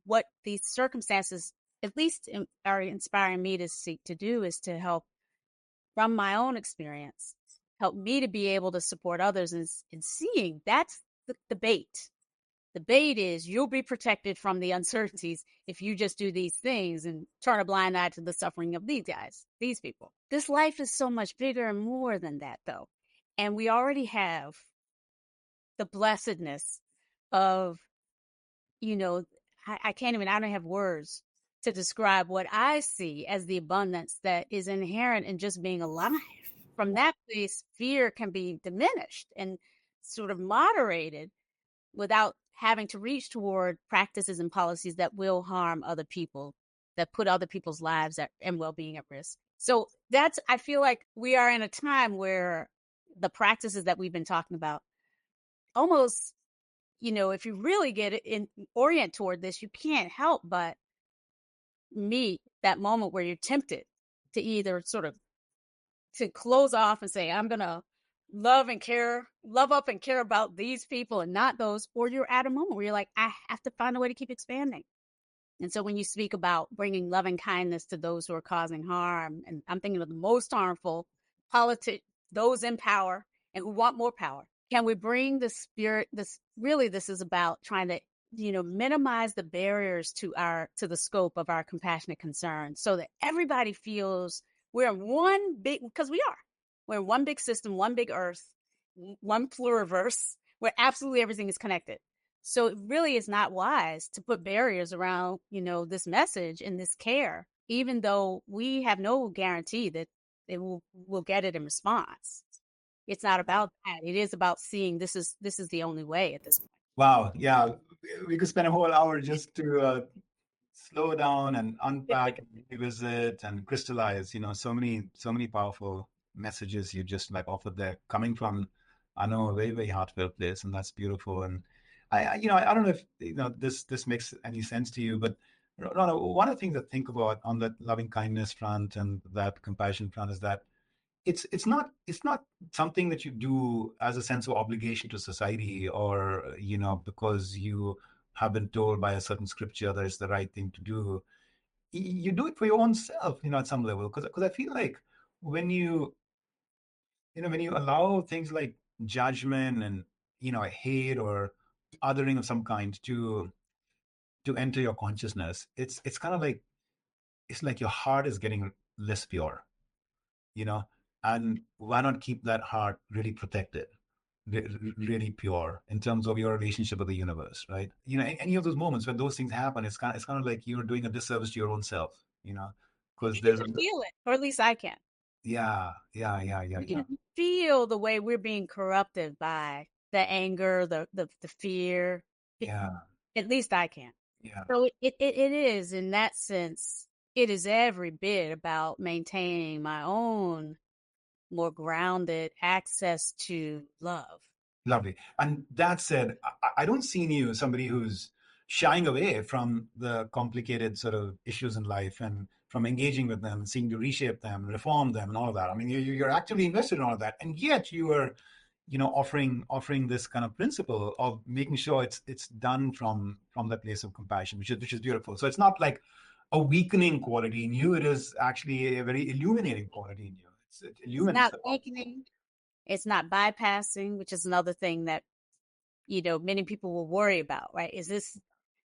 what these circumstances, at least are inspiring me to seek to do, is to help from my own experience, help me to be able to support others in seeing that's the bait. The bait is you'll be protected from the uncertainties if you just do these things and turn a blind eye to the suffering of these guys, these people. This life is so much bigger and more than that, though. And we already have the blessedness of, I can't even, I don't have words to describe what I see as the abundance that is inherent in just being alive. From that place, fear can be diminished and sort of moderated without having to reach toward practices and policies that will harm other people, that put other people's lives and well-being at risk. So I feel like we are in a time where the practices that we've been talking about almost, if you really get it orient toward this, you can't help but meet that moment where you're tempted to either sort of to close off and say, I'm going to love up and care about these people and not those, or you're at a moment where you're like, I have to find a way to keep expanding. And so when you speak about bringing loving kindness to those who are causing harm, and I'm thinking of the most harmful, those in power and who want more power, can we bring the spirit, this is about trying to, minimize the barriers to the scope of our compassionate concern so that everybody feels we're in one big, because we're in one big system, one big earth, one pluriverse where absolutely everything is connected. So it really is not wise to put barriers around, this message and this care, even though we have no guarantee that we'll get it in response. It's not about that. It is about seeing this is the only way at this point.
Wow. Yeah. We could spend a whole hour just to slow down and unpack and revisit and crystallize, so many powerful messages you just like offered there coming from, I know, a very, very heartfelt place, and that's beautiful. And I don't know if, this makes any sense to you, but Rhonda, one of the things I think about on that loving kindness front and that compassion front is that it's not something that you do as a sense of obligation to society, or because you have been told by a certain scripture that it's the right thing to do. You do it for your own self, at some level, because I feel like when you allow things like judgment and hate or othering of some kind to enter your consciousness, it's kind of like it's like your heart is getting less pure, you know and why not keep that heart really protected, really pure in terms of your relationship with the universe, right? Any of those moments when those things happen, it's kind of like you're doing a disservice to your own self, because
You get
there's
to feel it, or at least I can.
yeah, yeah, yeah, yeah,
You
yeah,
can feel the way we're being corrupted by the anger, the fear. It-
yeah,
at least I can.
yeah.
So it is, in that sense, it is every bit about maintaining my own more grounded access to love.
Lovely. And that said, I don't see in you somebody who's shying away from the complicated sort of issues in life and from engaging with them, seeking to reshape them, reform them, and all of that. I mean, you're actively invested in all of that, and yet you are, offering this kind of principle of making sure it's done from that place of compassion, which is beautiful. So it's not like a weakening quality in you; it is actually a very illuminating quality in you. It
It's
illumines
not
the path.
weakening. It's not bypassing, which is another thing that, many people will worry about, right?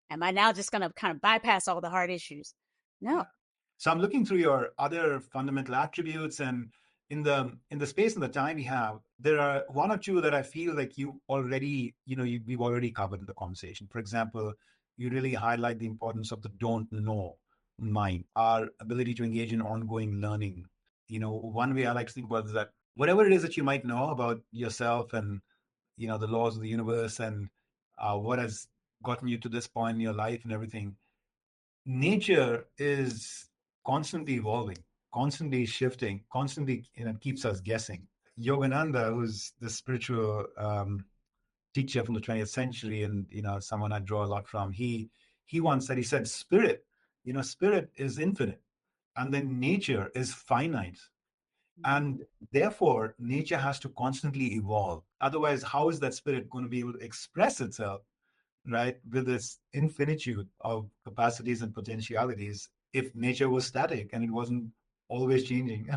Am I now just going to kind of bypass all the hard issues? No.
Yeah. So I'm looking through your other fundamental attributes, and in the space and the time we have, there are one or two that I feel like you already, we've already covered in the conversation. For example, you really highlight the importance of the don't know, mind, our ability to engage in ongoing learning. One way I like to think about is that whatever it is that you might know about yourself and, the laws of the universe and what has gotten you to this point in your life and everything, nature is constantly evolving, constantly shifting, constantly, keeps us guessing. Yogananda, who's the spiritual teacher from the 20th century, and someone I draw a lot from, he once said, he said, spirit is infinite, and then nature is finite, and therefore nature has to constantly evolve. Otherwise, how is that spirit going to be able to express itself, right, with this infinitude of capacities and potentialities, if nature was static and it wasn't always changing?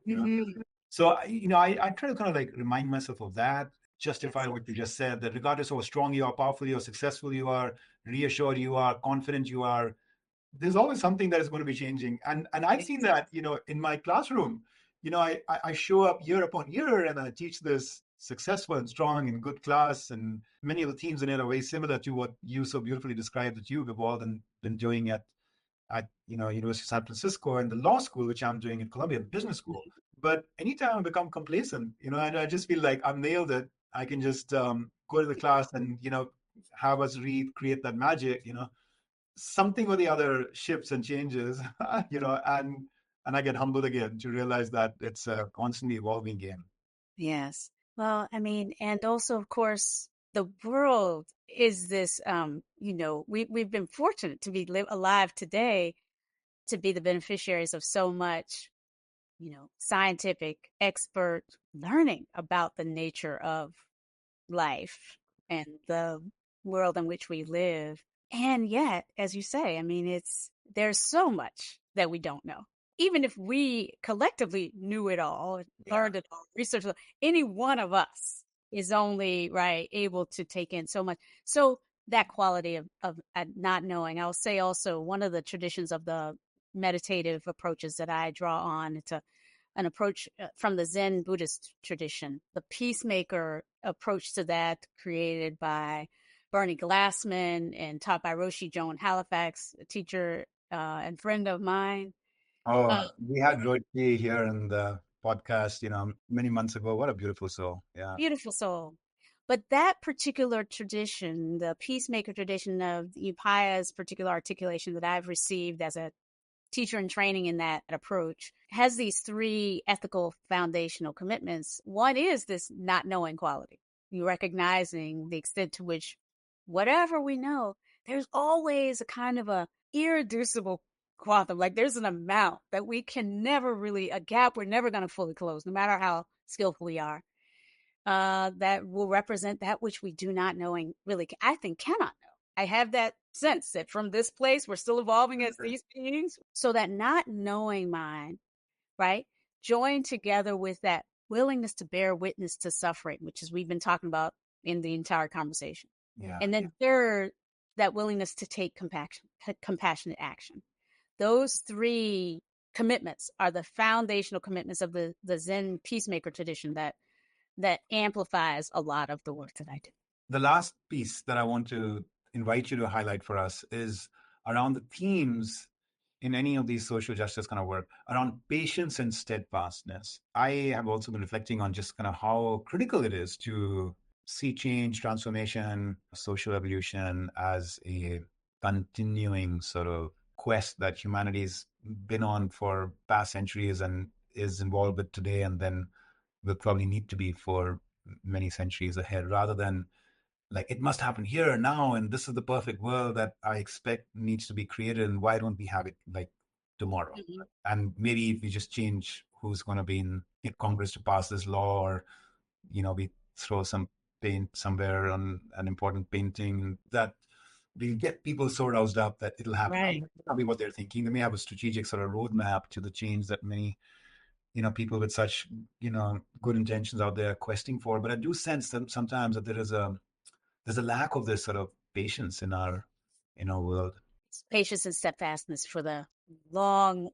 Mhm.
So, I try to kind of like remind myself of that, justify
Yes.
what you just said, that regardless of how strong you are, powerful you are, successful you are, reassured you are, confident you are, there's always something that is going to be changing. And I've seen that, in my classroom. I show up year upon year and I teach this successful and strong and good class. And many of the themes in it are very similar to what you so beautifully described that you've evolved and been doing at University of San Francisco and the law school, which I'm doing at Columbia, the business school. But anytime I become complacent, and I just feel like I've nailed it, I can just go to the class and have us recreate that magic. Something or the other shifts and changes, and I get humbled again to realize that it's a constantly evolving game.
Yes. Well, I mean, and also, of course, the world is this, we've been fortunate to be alive today to be the beneficiaries of so much, scientific expert learning about the nature of life and the world in which we live. And yet, as you say, I mean, there's so much that we don't know. Even if we collectively knew it all,
Yeah.
learned it all, researched it all, any one of us is only right able to take in so much. So that quality of not knowing, I'll say also one of the traditions of the meditative approaches that I draw on, it's an approach from the Zen Buddhist tradition, the peacemaker approach to that, created by Bernie Glassman and taught by Roshi Joan Halifax, a teacher and friend of mine.
Oh,
Uh,
we had Rohit here in the podcast, many months ago. What a beautiful soul. Yeah.
Beautiful soul. But that particular tradition, the peacemaker tradition of Upaya's particular articulation that I've received as a teacher in training in that approach, has these three ethical foundational commitments. One is this not knowing quality, you recognizing the extent to which whatever we know, there's always a kind of a irreducible quantum. Like there's an amount that we can never really, a gap we're never going to fully close, no matter how skillful we are, that will represent that which we do not know and really, I think, cannot know. I have that sense that from this place, we're still evolving as these beings. So that not knowing mind, right, joined together with that willingness to bear witness to suffering, which is we've been talking about in the entire conversation.
Yeah.
And then third, that willingness to take compassionate action. Those three commitments are the foundational commitments of the Zen peacemaker tradition that amplifies a lot of the work that I do.
The last piece that I want to invite you to highlight for us is around the themes in any of these social justice kind of work around patience and steadfastness. I have also been reflecting on just kind of how critical it is to see change, transformation, social evolution as a continuing sort of quest that humanity's been on for past centuries and is involved with today, and then will probably need to be for many centuries ahead, rather than like it must happen here now and this is the perfect world that I expect needs to be created, and why don't we have it like tomorrow?
Mm-hmm.
And maybe if we just change who's going to be in Congress to pass this law, or we throw some paint somewhere on an important painting, that we'll get people so roused up that it'll happen. Now,
Right.
that may not be what they're thinking. They may have a strategic sort of roadmap to the change that many people with such good intentions out there questing for. But I do sense that sometimes that there's a lack of this sort of patience in our world.
It's patience and steadfastness for the long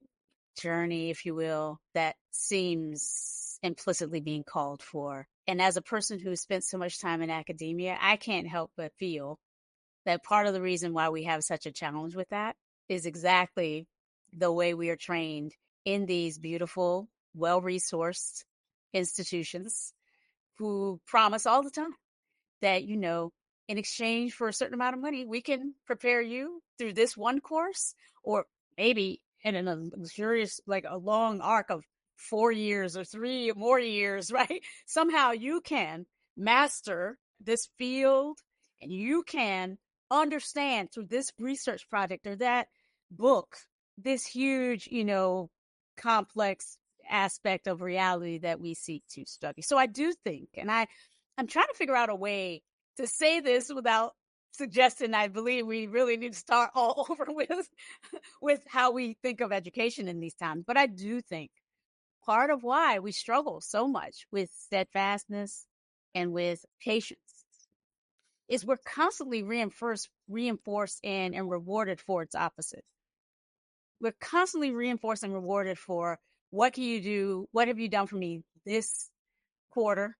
journey, if you will, that seems implicitly being called for. And as a person who spent so much time in academia, I can't help but feel that part of the reason why we have such a challenge with that is exactly the way we are trained in these beautiful, well-resourced institutions who promise all the time that, in exchange for a certain amount of money, we can prepare you through this one course, or maybe in a luxurious, like a long arc of 4 years or 3 more years, right? Somehow you can master this field and you can understand through this research project or that book, this huge, complex aspect of reality that we seek to study. So I do think, and I'm trying to figure out a way to say this without suggesting I believe we really need to start all over with how we think of education in these times. But I do think part of why we struggle so much with steadfastness and with patience is we're constantly reinforced and rewarded for its opposite. We're constantly reinforced and rewarded for what can you do? What have you done for me this quarter,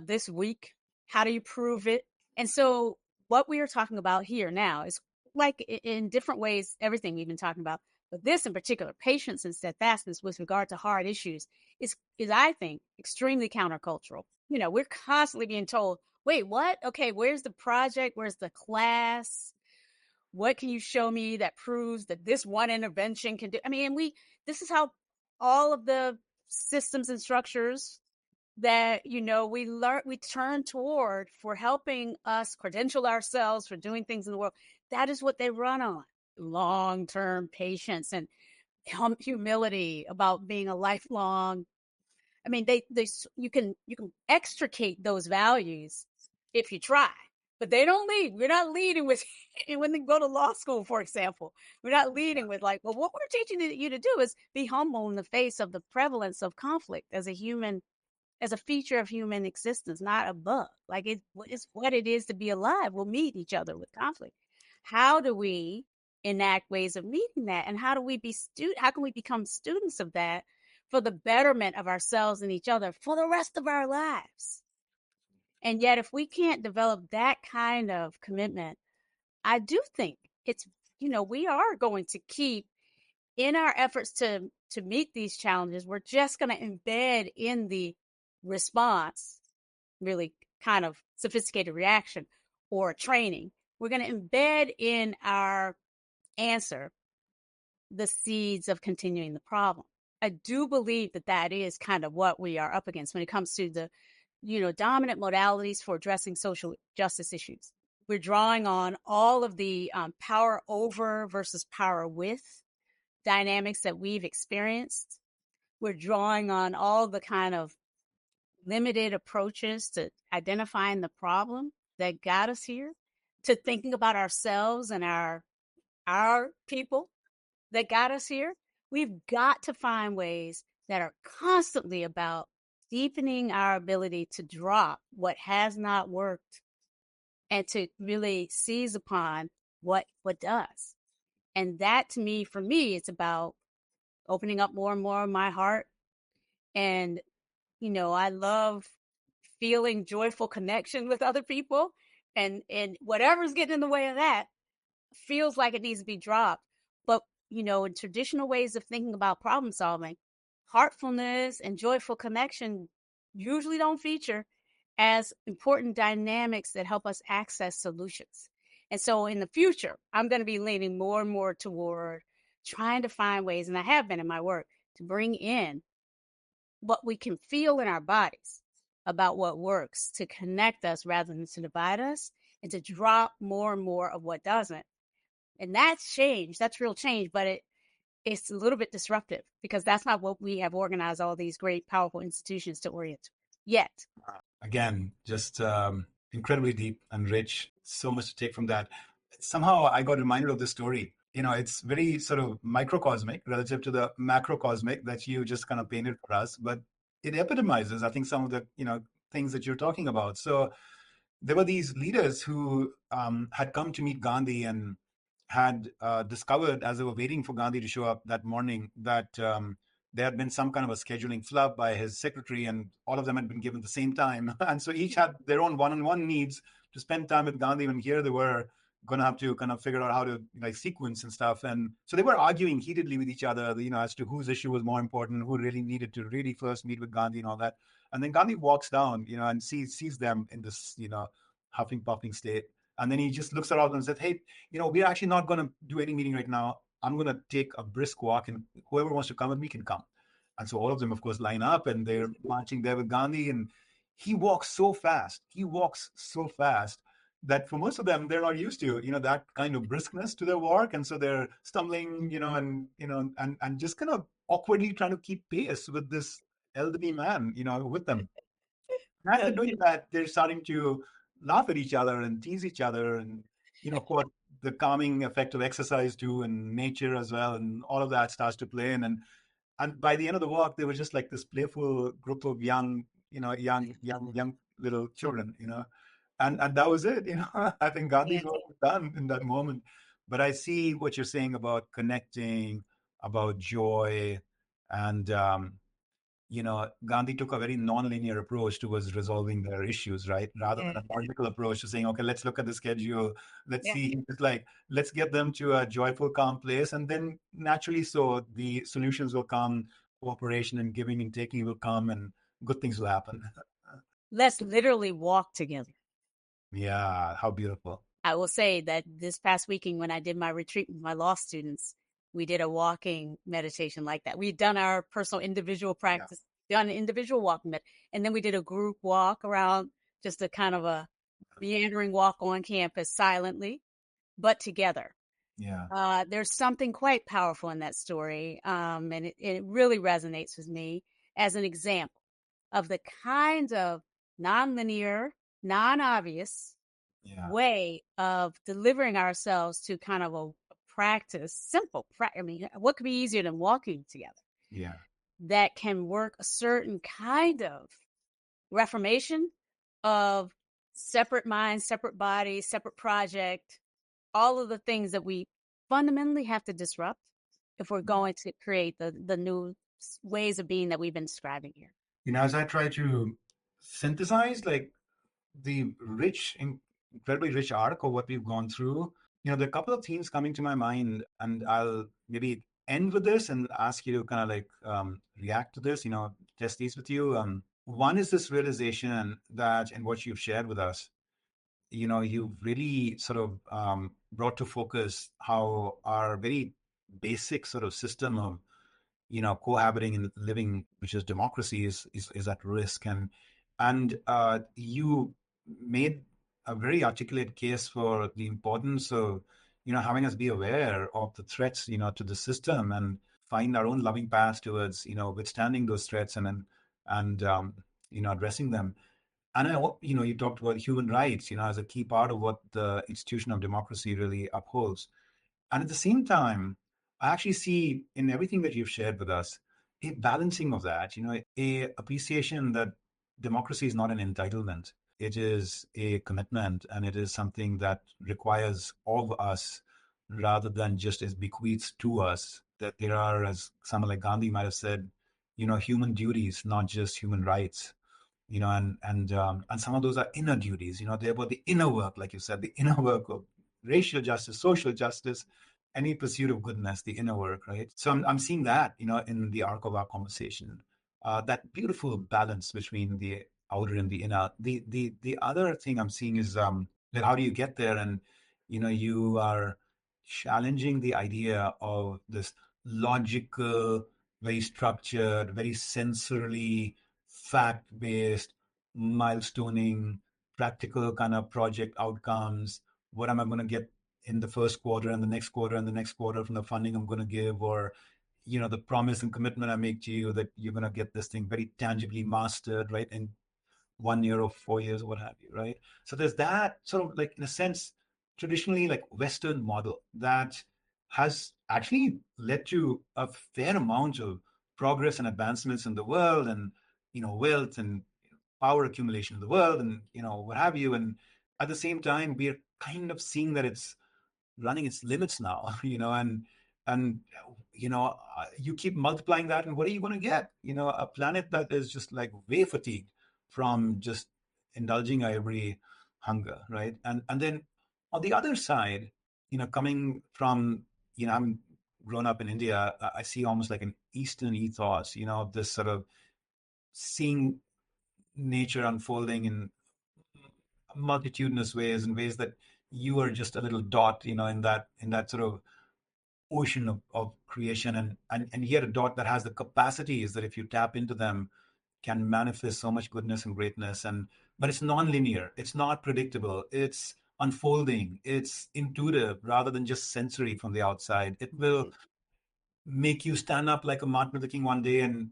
this week? How do you prove it? And so what we are talking about here now is like in different ways, everything we've been talking about, but this in particular, patience and steadfastness with regard to hard issues is I think extremely countercultural. We're constantly being told, wait, what? Okay, where's the project? Where's the class? What can you show me that proves that this one intervention can do? I mean, this is how all of the systems and structures that we turn toward for helping us credential ourselves for doing things in the world. That is what they run on: long-term patience and humility about being a lifelong. I mean, they you can extricate those values if you try, but they don't lead. We're not leading with when they go to law school, for example. We're not leading with like, well, what we're teaching you to do is be humble in the face of the prevalence of conflict as a feature of human existence, not a bug. Like it's what it is to be alive. We'll meet each other with conflict. How do we enact ways of meeting that? And how can we become students of that for the betterment of ourselves and each other for the rest of our lives? And yet, if we can't develop that kind of commitment, I do think we are going to keep in our efforts to meet these challenges, we're just going to embed in the response, really kind of sophisticated reaction or training. We're going to embed in our answer the seeds of continuing the problem. I do believe that is kind of what we are up against when it comes to the, dominant modalities for addressing social justice issues. We're drawing on all of the power over versus power with dynamics that we've experienced. We're drawing on all the kind of limited approaches to identifying the problem that got us here, to thinking about ourselves and our people that got us here. We've got to find ways that are constantly about deepening our ability to drop what has not worked and to really seize upon what does. And that for me, it's about opening up more and more of my heart. And, I love feeling joyful connection with other people. And whatever's getting in the way of that feels like it needs to be dropped. But, in traditional ways of thinking about problem solving, heartfulness and joyful connection usually don't feature as important dynamics that help us access solutions. And so in the future, I'm going to be leaning more and more toward trying to find ways, and I have been in my work, to bring in what we can feel in our bodies about what works to connect us rather than to divide us, and to drop more and more of what doesn't. And that's change. That's real change, but it's a little bit disruptive because that's not what we have organized all these great, powerful institutions to orient yet.
Again, just incredibly deep and rich. So much to take from that. Somehow I got reminded of this story. It's very sort of microcosmic relative to the macrocosmic that you just kind of painted for us, but it epitomizes, I think, some of the, things that you're talking about. So there were these leaders who had come to meet Gandhi and had discovered as they were waiting for Gandhi to show up that morning that there had been some kind of a scheduling flub by his secretary, and all of them had been given the same time. And so each had their own one-on-one needs to spend time with Gandhi. And here they were, gonna have to kind of figure out how to like sequence and stuff. And so they were arguing heatedly with each other, as to whose issue was more important, who really needed to really first meet with Gandhi and all that. And then Gandhi walks down, and sees them in this, huffing puffing state. And then he just looks around and says, "Hey, we're actually not going to do any meeting right now. I'm going to take a brisk walk, and whoever wants to come with me can come." And so all of them, of course, line up and they're marching there with Gandhi. And he walks so fast. He walks so fast that for most of them, they're not used to, that kind of briskness to their walk. And so they're stumbling, and just kind of awkwardly trying to keep pace with this elderly man, with them. As they're doing that, they're starting to laugh at each other and tease each other. And, of course, the calming effect of exercise too, and nature as well. And all of that starts to play in. And by the end of the walk, they were just like this playful group of young little children, and that was it. I think
Yeah.
Gandhi's work was done in that moment. But I see what you're saying about connecting, about joy, and Gandhi took a very non-linear approach towards resolving their issues, right? Rather
Yeah.
than a logical approach to saying, okay, let's look at the schedule. Let's
Yeah.
see. It's like, let's get them to a joyful, calm place. And then naturally, so the solutions will come, cooperation and giving and taking will come, and good things will happen.
Let's literally walk together.
Yeah. How beautiful.
I will say that this past weekend, when I did my retreat with my law students, we did a walking meditation like that. We'd done our personal individual
Yeah.
practice, done an individual walking and then we did a group walk around, just a kind of a meandering walk on campus silently, but together.
Yeah.
There's something quite powerful in that story, and it really resonates with me as an example of the kind of nonlinear, non-obvious
Yeah.
way of delivering ourselves to kind of a practice, simple practice. I mean, what could be easier than walking together
Yeah.
that can work a certain kind of reformation of separate minds, separate bodies, separate project, all of the things that we fundamentally have to disrupt if we're
Yeah.
going to create the new ways of being that we've been describing here.
As I try to synthesize like the incredibly rich arc of what we've gone through, there are a couple of themes coming to my mind, and I'll maybe end with this and ask you to kind of like react to this, test these with you. One is this realization that in what you've shared with us, you've really sort of brought to focus how our very basic sort of system of cohabiting and living, which is democracy, is at risk. And you made a very articulate case for the importance of having us be aware of the threats to the system, and find our own loving path towards withstanding those threats, and addressing them. And you talked about human rights as a key part of what the institution of democracy really upholds. And at the same time, I actually see in everything that you've shared with us a balancing of that, a appreciation that democracy is not an entitlement. It is a commitment, and it is something that requires of us rather than just as bequeathed to us. That there are, as someone like Gandhi might have said, human duties, not just human rights. And some of those are inner duties. They're about the inner work, like you said, the inner work of racial justice, social justice, any pursuit of goodness, the inner work, right? So I'm seeing that, in the arc of our conversation, that beautiful balance between the outer and the inner. The other thing I'm seeing is that how do you get there? And you are challenging the idea of this logical, very structured, very sensorily fact-based, milestoning, practical kind of project outcomes. What am I going to get in the first quarter and the next quarter and the next quarter from the funding I'm going to give, or the promise and commitment I make to you that you're going to get this thing very tangibly mastered, right, in 1 year or 4 years or what have you, right? So there's that sort of like, in a sense, traditionally like Western model that has actually led to a fair amount of progress and advancements in the world, and wealth and power accumulation in the world, and what have you. And at the same time, we're kind of seeing that it's running its limits now, and you keep multiplying that, and what are you going to get? A planet that is just like way fatigued from just indulging our every hunger, right? And then On the other side, coming from, I'm grown up in India, I see almost like an Eastern ethos, this sort of seeing nature unfolding in multitudinous ways, in ways that you are just a little dot, in that sort of ocean of creation, and yet a dot that has the capacities that if you tap into them can manifest so much goodness and greatness. And but it's non-linear, it's not predictable, it's unfolding, it's intuitive rather than just sensory from the outside. It will make you stand up like a Martin Luther King one day, and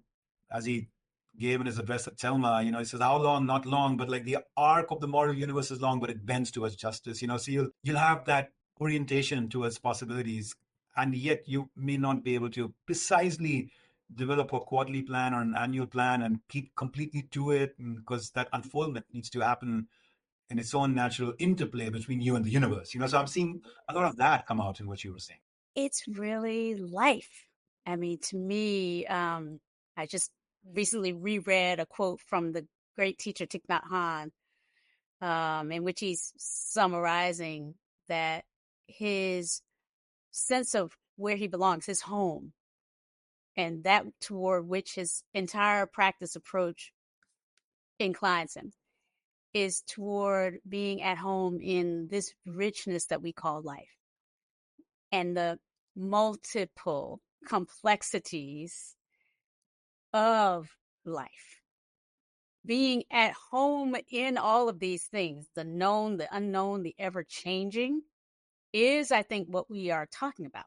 as he gave in his address at Selma, he says, "How long? Not long, but like the arc of the moral universe is long, but it bends towards justice." So you'll have that orientation towards possibilities, and yet you may not be able to precisely develop a quarterly plan or an annual plan and keep completely to it, because that unfoldment needs to happen in its own natural interplay between you and the universe. So I'm seeing a lot of that come out in what you were saying.
It's really life. I mean, to me, I just recently reread a quote from the great teacher Thich Nhat Hanh, in which he's summarizing that his sense of where he belongs, his home, and that toward which his entire practice approach inclines him, is toward being at home in this richness that we call life and the multiple complexities of life. Being at home in all of these things, the known, the unknown, the ever changing, is, I think, what we are talking about.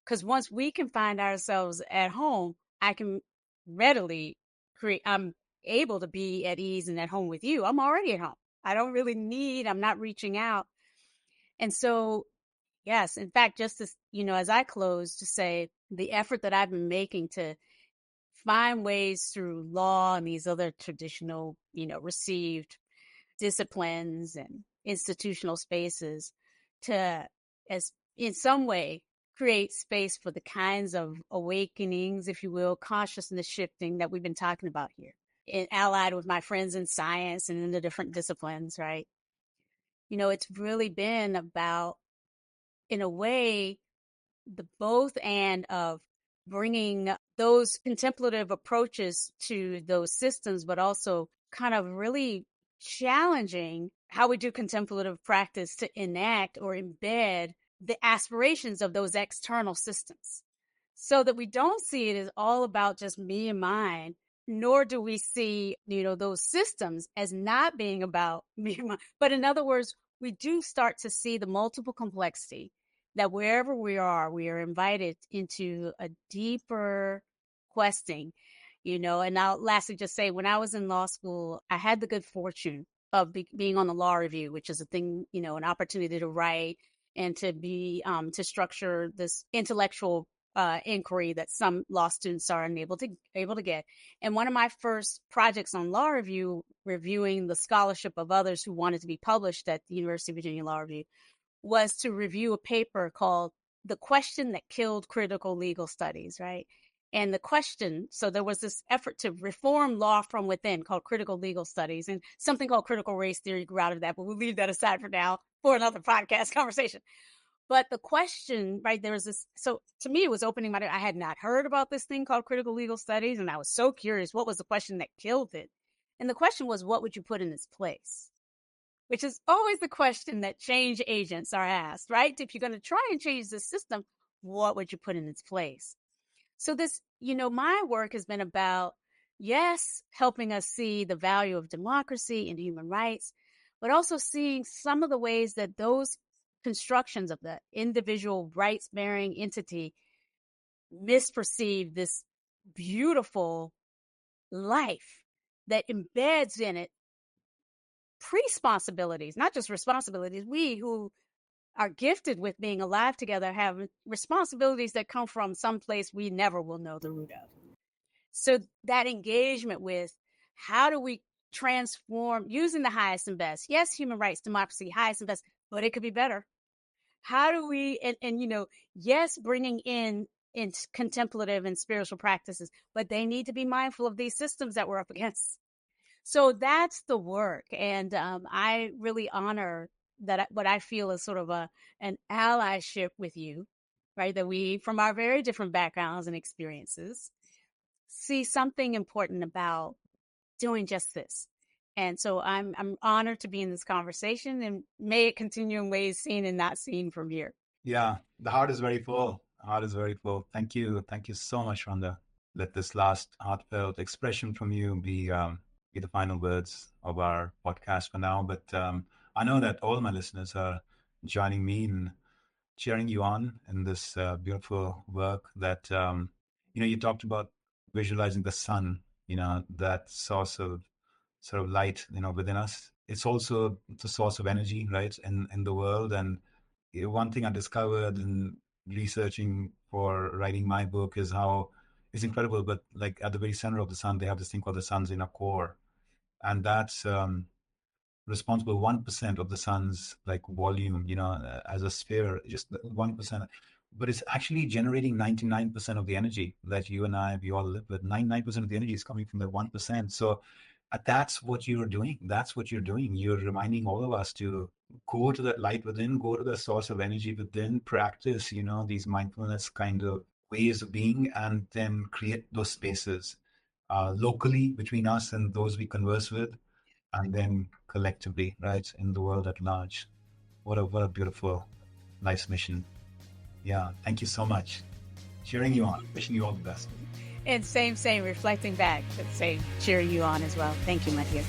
Because once we can find ourselves at home, I can readily create, I'm able to be at ease and at home with you. I'm already at home. I don't really need, I'm not reaching out. And so, yes, in fact, just as, as I close, to say the effort that I've been making to find ways through law and these other traditional, received disciplines and institutional spaces to, as in some way, create space for the kinds of awakenings, if you will, consciousness shifting that we've been talking about here, and allied with my friends in science and in the different disciplines, right? It's really been about, in a way, the both and of bringing those contemplative approaches to those systems, but also kind of really challenging how we do contemplative practice to enact or embed the aspirations of those external systems, so that we don't see it as all about just me and mine, nor do we see, those systems as not being about me and mine. But in other words, we do start to see the multiple complexity that wherever we are invited into a deeper questing, and I'll lastly just say, when I was in law school, I had the good fortune of being on the law review, which is a thing, an opportunity to write and to be, to structure this intellectual inquiry that some law students are able to get. And one of my first projects on law review, reviewing the scholarship of others who wanted to be published at the University of Virginia Law Review, was to review a paper called "The Question That Killed Critical Legal Studies," right? And the question, so there was this effort to reform law from within called critical legal studies, and something called critical race theory grew out of that, but we'll leave that aside for now for another podcast conversation. But the question, right, there was this, so to me, it was opening my, I had not heard about this thing called critical legal studies, and I was so curious, what was the question that killed it? And the question was, what would you put in its place? Which is always the question that change agents are asked, right? If you're going to try and change the system, what would you put in its place? So this, my work has been about, yes, helping us see the value of democracy and human rights, but also seeing some of the ways that those constructions of the individual rights bearing entity misperceive this beautiful life that embeds in it pre-responsibilities, not just responsibilities. We who are gifted with being alive together have responsibilities that come from some place we never will know the root of. So that engagement with, how do we transform using the highest and best? Yes, human rights, democracy, highest and best, but it could be better. How do we, yes, bringing in contemplative and spiritual practices, but they need to be mindful of these systems that we're up against. So that's the work. And I really honor what I feel is sort of an allyship with you, right? That we, from our very different backgrounds and experiences, see something important about doing just this. And so I'm honored to be in this conversation, and may it continue in ways seen and not seen from here.
Yeah, the heart is very full. The heart is very full. Thank you. Thank you so much, Rhonda. Let this last heartfelt expression from you be the final words of our podcast for now. But I know that all my listeners are joining me in cheering you on in this beautiful work that you talked about visualizing the sun, that source of sort of light, within us. It's also the source of energy, right, in the world. And one thing I discovered in researching for writing my book is how it's incredible, but like at the very center of the sun, they have this thing called the sun's inner core. And that's responsible 1% of the sun's like volume, as a sphere, just 1%. But it's actually generating 99% of the energy that you and we all live with. 99% of the energy is coming from the 1%. So that's what you're doing. That's what you're doing. You're reminding all of us to go to that light within, go to the source of energy within, practice, these mindfulness kind of ways of being, and then create those spaces locally between us and those we converse with, and then collectively, right, in the world at large. What a beautiful life's mission. Yeah, thank you so much. Cheering you on, wishing you all the best.
And same, reflecting back, but same, cheering you on as well. Thank you, my dear.